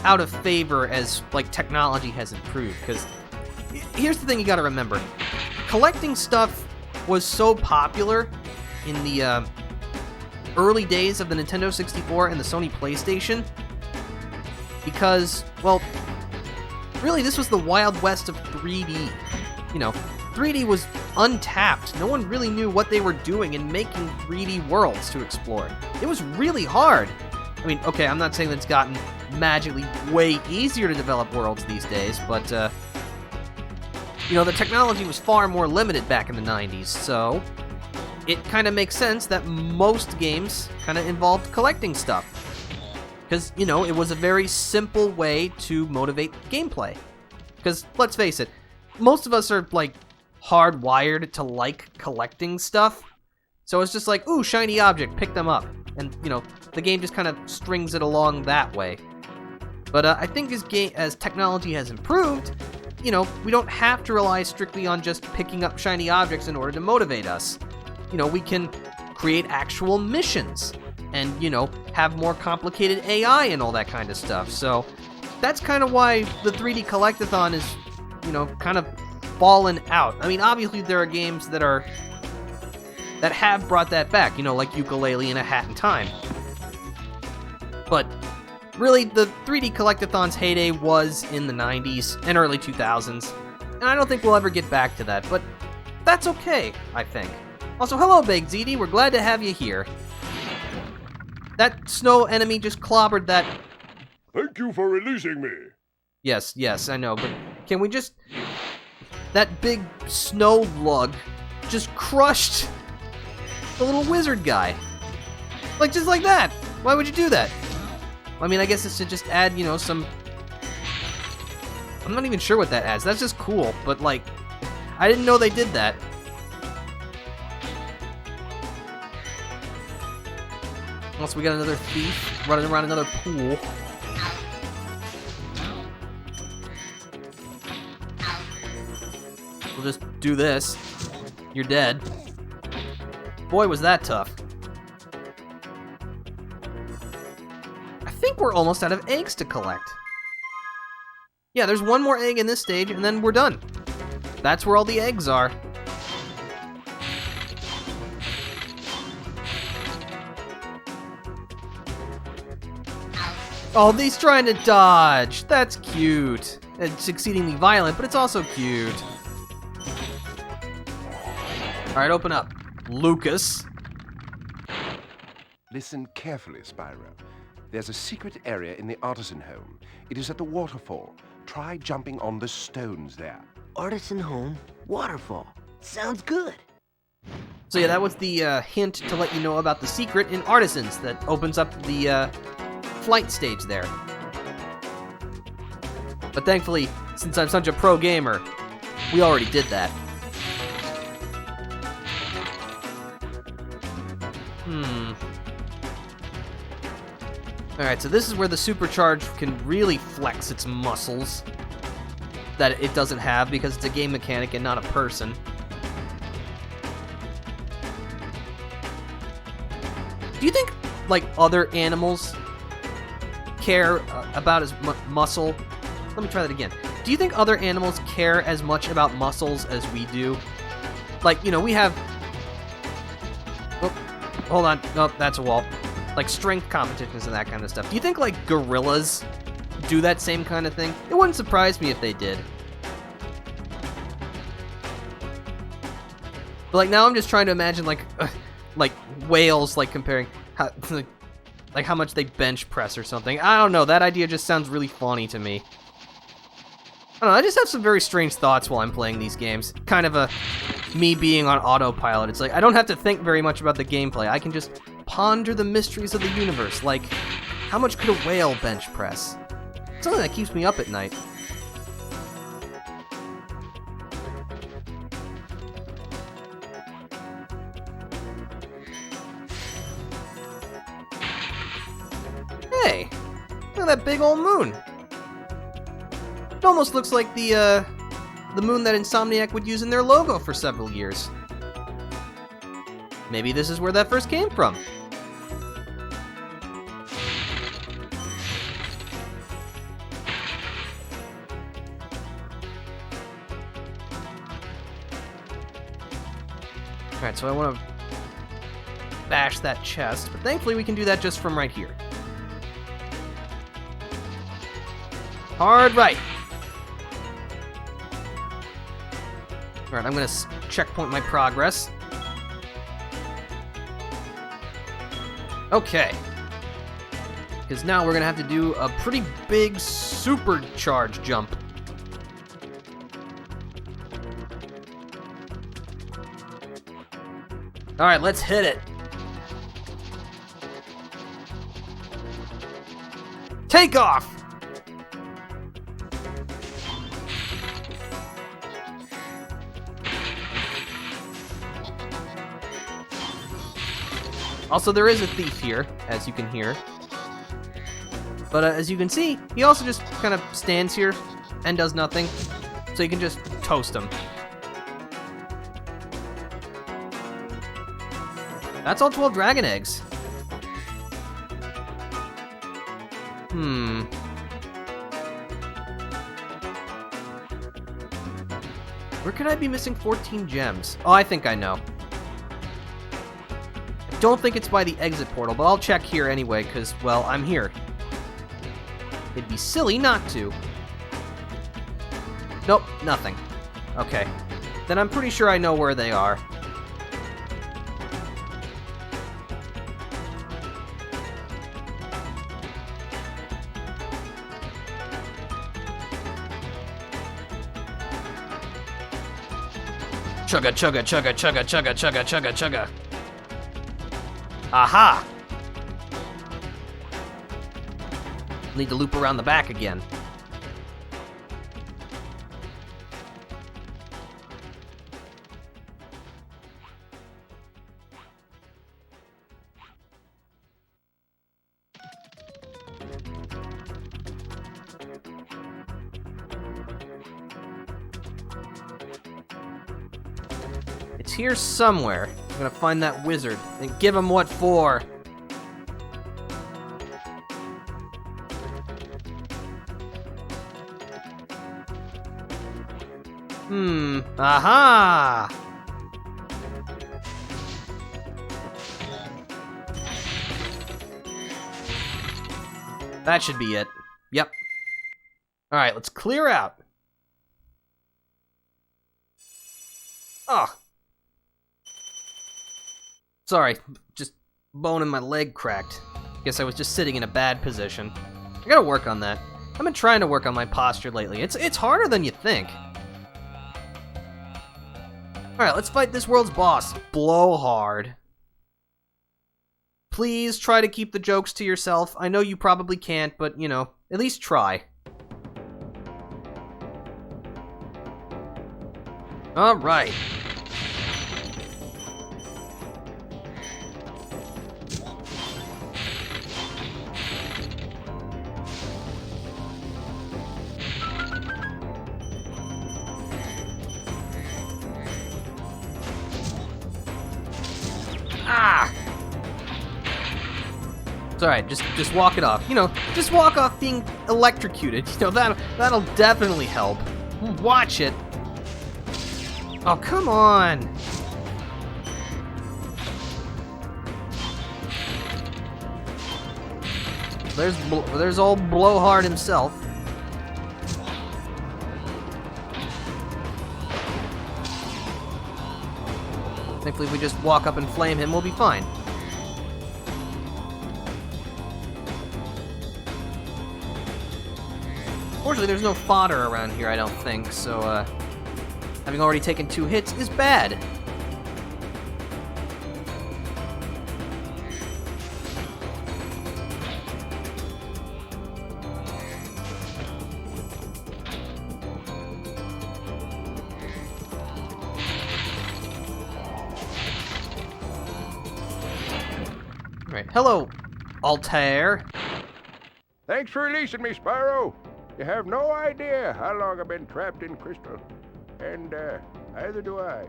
out of favor as, like, technology has improved. Because here's the thing you gotta remember. Collecting stuff was so popular in the early days of the Nintendo 64 and the Sony Playstation because, well, really this was the Wild West of 3D. You know, 3D was untapped. No one really knew what they were doing in making 3D worlds to explore. It was really hard. I mean, okay, I'm not saying that it's gotten magically way easier to develop worlds these days, but, you know, the technology was far more limited back in the 90s, so it kind of makes sense that most games kind of involved collecting stuff. Because, you know, it was a very simple way to motivate gameplay. Because, let's face it, most of us are, like, hardwired to like collecting stuff. So it's just like, ooh, shiny object, pick them up. And, you know, the game just kind of strings it along that way. But I think as technology has improved, you know, we don't have to rely strictly on just picking up shiny objects in order to motivate us. You know, we can create actual missions and, you know, have more complicated AI and all that kind of stuff. So that's kind of why the 3D Collectathon is, you know, kind of fallen out. I mean, obviously there are games that have brought that back, you know, like Yooka-Laylee and A Hat in Time. But really, the 3D Collectathon's heyday was in the 90s and early 2000s, and I don't think we'll ever get back to that, but that's okay, I think. Also, hello, Baked ZD, we're glad to have you here. That snow enemy just clobbered that... Thank you for releasing me. Yes, I know, but can we just... That big snow lug just crushed the little wizard guy. Like, just like that. Why would you do that? I mean, I guess it's to just add, you know, some... I'm not even sure what that adds. That's just cool, but, like, I didn't know they did that. Also, we got another thief running around another pool. We'll just do this. You're dead. Boy, was that tough. I think we're almost out of eggs to collect. Yeah, there's one more egg in this stage, and then we're done. That's where all the eggs are. Oh, he's trying to dodge. That's cute. It's exceedingly violent, but it's also cute. Alright, open up. Lucas. Listen carefully, Spyro. There's a secret area in the artisan home. It is at the waterfall. Try jumping on the stones there. Artisan home, waterfall. Sounds good. So yeah, that was the hint to let you know about the secret in Artisans that opens up the flight stage there. But thankfully, since I'm such a pro gamer, we already did that. Alright, so this is where the supercharge can really flex its muscles that it doesn't have because it's a game mechanic and not a person. Do you think, like, other animals care about as much muscle? Let me try that again. Do you think other animals care as much about muscles as we do? Like, you know, we have... Oh, hold on. Nope, that's a wall. Like, strength competitions and that kind of stuff. Do you think, like, gorillas do that same kind of thing? It wouldn't surprise me if they did. But, like, now I'm just trying to imagine, like whales, like, comparing how, like how much they bench press or something. I don't know. That idea just sounds really funny to me. I don't know. I just have some very strange thoughts while I'm playing these games. Kind of a me being on autopilot. It's like, I don't have to think very much about the gameplay. I can just ponder the mysteries of the universe, like, how much could a whale bench press? Something that keeps me up at night. Hey, look at that big old moon. It almost looks like the moon that Insomniac would use in their logo for several years. Maybe this is where that first came from. Alright, so I want to bash that chest, but thankfully we can do that just from right here. Hard right. Alright, I'm going to checkpoint my progress. Okay. Because now we're going to have to do a pretty big supercharge jump. Alright, let's hit it. Take off! Also, there is a thief here, as you can hear. But as you can see, he also just kind of stands here and does nothing. So you can just toast him. That's all 12 dragon eggs. Where could I be missing 14 gems? Oh, I think I know. I don't think it's by the exit portal, but I'll check here anyway, because, well, I'm here. It'd be silly not to. Nope, nothing. Okay. Then I'm pretty sure I know where they are. Chugga, chugga, chugga, chugga, chugga, chugga, chugga, chugga. Aha! Need to loop around the back again. It's here somewhere. I'm gonna find that wizard and give him what for. Aha! That should be it. Yep. Alright, let's clear out. Oh. Sorry, just bone in my leg cracked. Guess I was just sitting in a bad position. I gotta work on that. I've been trying to work on my posture lately. It's harder than you think. Alright, let's fight this world's boss, Blowhard. Please try to keep the jokes to yourself. I know you probably can't, but, you know, at least try. Alright. Ah! It's alright, just walk it off. You know, just walk off being electrocuted. You know, that'll definitely help. Watch it. Oh, come on! There's old Blowhard himself. Thankfully, if we just walk up and flame him, we'll be fine. Fortunately, there's no fodder around here, I don't think, so, having already taken 2 hits is bad. Alright, hello, Altair. Thanks for releasing me, Spyro. You have no idea how long I've been trapped in crystal. And, neither do I.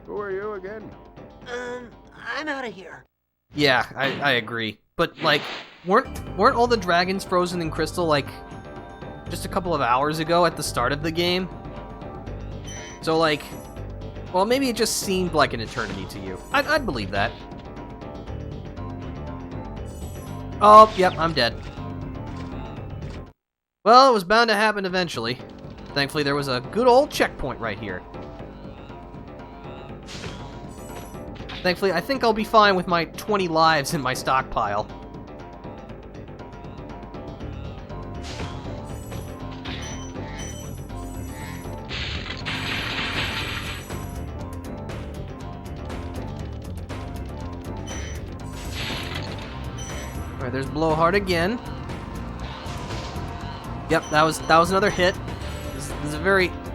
Who are you again? I'm out of here. Yeah, I agree. But, like, weren't all the dragons frozen in crystal, like, just a couple of hours ago at the start of the game? So, like, well, maybe it just seemed like an eternity to you. I'd believe that. Oh, yep, I'm dead. Well, it was bound to happen eventually. Thankfully, there was a good old checkpoint right here. Thankfully, I think I'll be fine with my 20 lives in my stockpile. Alright, there's Blowhard again. Yep, that was another hit.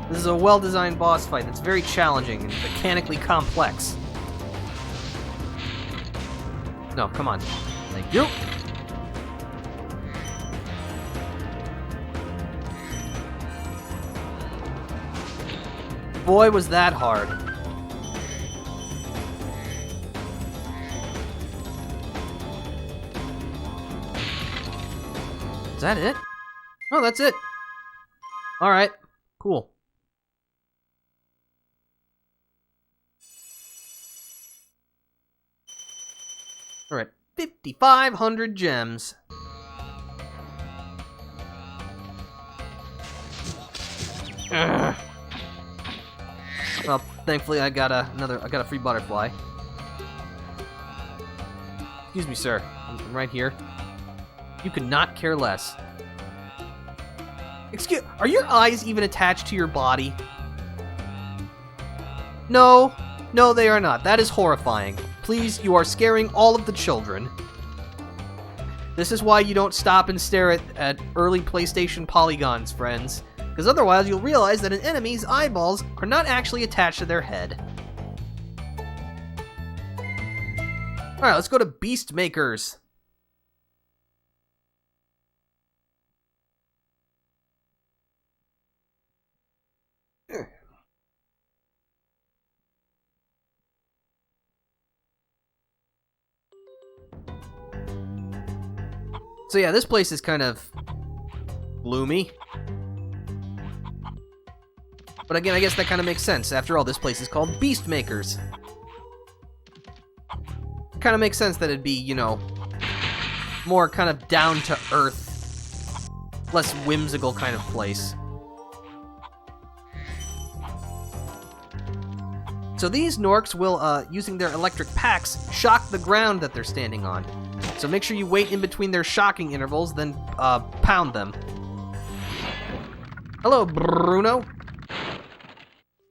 This is a well-designed boss fight that's very challenging and mechanically complex. No, come on. Thank you. Boy, was that hard. Is that it? Oh, that's it. Alright, cool. Alright, 5,500 gems. Ugh. Well, thankfully I got a free butterfly. Excuse me, sir. I'm right here. You could not care less. Are your eyes even attached to your body? No, they are not. That is horrifying. Please, you are scaring all of the children. This is why you don't stop and stare at early PlayStation polygons, friends. Because otherwise you'll realize that an enemy's eyeballs are not actually attached to their head. Alright, let's go to Beast Makers. So yeah, this place is kind of gloomy. But again, I guess that kind of makes sense. After all, this place is called Beast Makers. Kind of makes sense that it'd be, you know, more kind of down-to-earth, less whimsical kind of place. So these Norks will, using their electric packs, shock the ground that they're standing on. So make sure you wait in between their shocking intervals, then pound them. Hello, Bruno.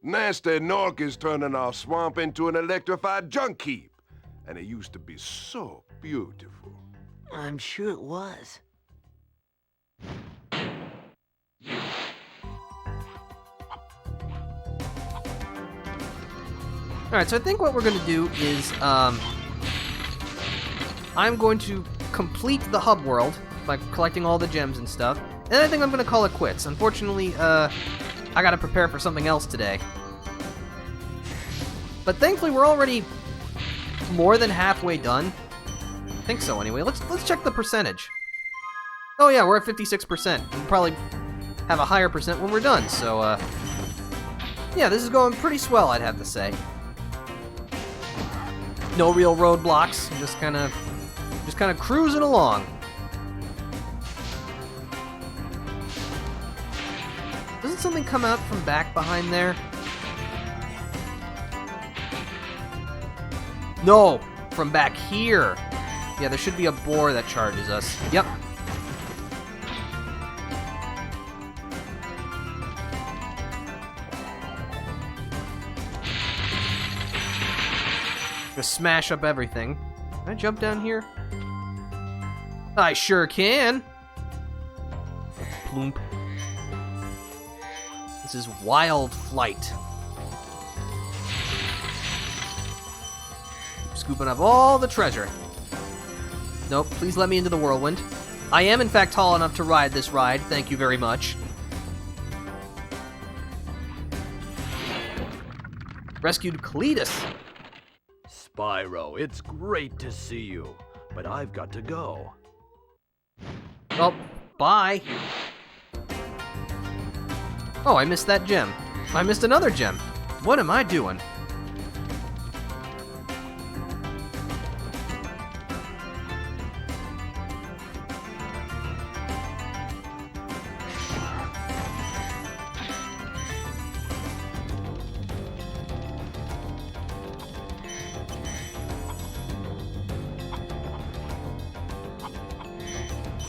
Nasty Nork is turning our swamp into an electrified junk heap. And it used to be so beautiful. I'm sure it was. Alright, so I think what we're going to do is, I'm going to complete the hub world by collecting all the gems and stuff, and I think I'm going to call it quits. Unfortunately, I got to prepare for something else today. But thankfully, we're already more than halfway done. I think so, anyway. Let's check the percentage. Oh yeah, we're at 56%. We'll probably have a higher percent when we're done, so, yeah, this is going pretty swell, I'd have to say. No real roadblocks, just kind of cruising along. Doesn't something come out from back behind there? No, from back here. Yeah, there should be a boar that charges us. Yep. Just smash up everything. Can I jump down here? I sure can. Ploomp. This is Wild Flight. Scooping up all the treasure. Nope, please let me into the whirlwind. I am, in fact, tall enough to ride this ride. Thank you very much. Rescued Cletus. Spyro, it's great to see you, but I've got to go. Oh, bye. Oh, I missed that gem. I missed another gem. What am I doing?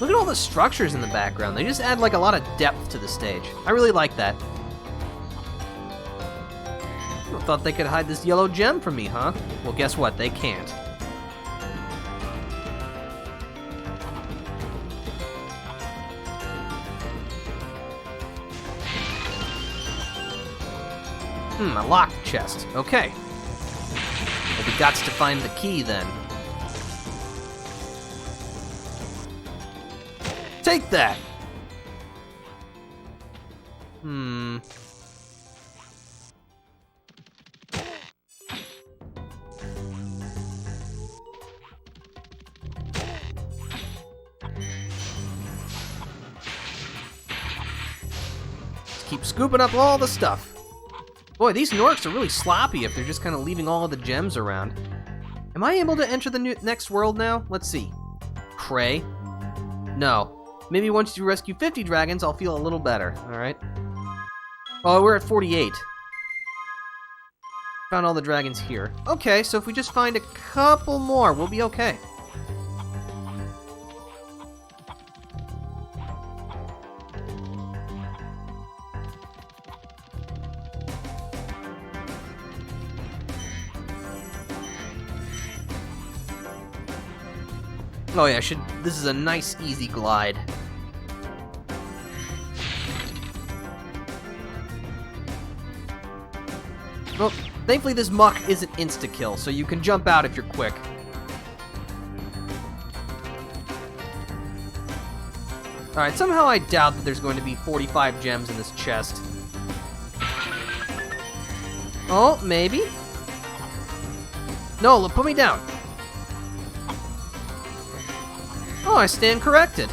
Look at all the structures in the background. They just add like a lot of depth to the stage. I really like that. I thought they could hide this yellow gem from me, huh? Well, guess what? They can't. A locked chest. Okay. Maybe gots to find the key then. Take that! Just keep scooping up all the stuff. Boy, these Norks are really sloppy if they're just kind of leaving all of the gems around. Am I able to enter the next world now? Let's see. Cray? No. Maybe once you rescue 50 dragons, I'll feel a little better, alright? Oh, we're at 48. Found all the dragons here. Okay, so if we just find a couple more, we'll be okay. Oh yeah, this is a nice, easy glide. Well, thankfully this muck isn't insta-kill, so you can jump out if you're quick. Alright, somehow I doubt that there's going to be 45 gems in this chest. Oh, maybe? No, look, put me down. Oh, I stand corrected.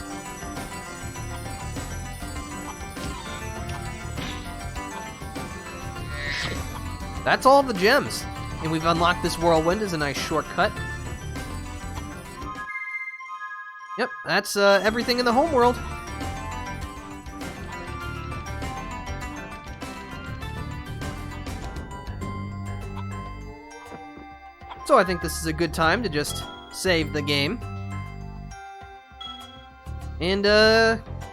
That's all the gems. And we've unlocked this whirlwind as a nice shortcut. Yep, that's everything in the homeworld. So I think this is a good time to just save the game. And,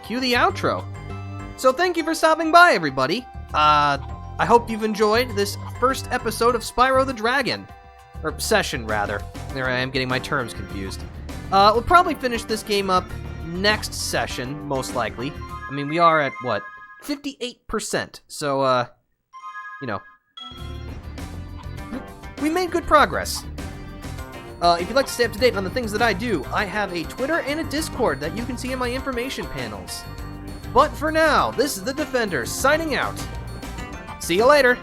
cue the outro. So thank you for stopping by, everybody. I hope you've enjoyed this first episode of Spyro the Dragon. Or session, rather. There I am getting my terms confused. We'll probably finish this game up next session, most likely. I mean, we are at, what, 58%. So, you know, we made good progress. If you'd like to stay up to date on the things that I do, I have a Twitter and a Discord that you can see in my information panels. But for now, this is the Defender signing out. See you later!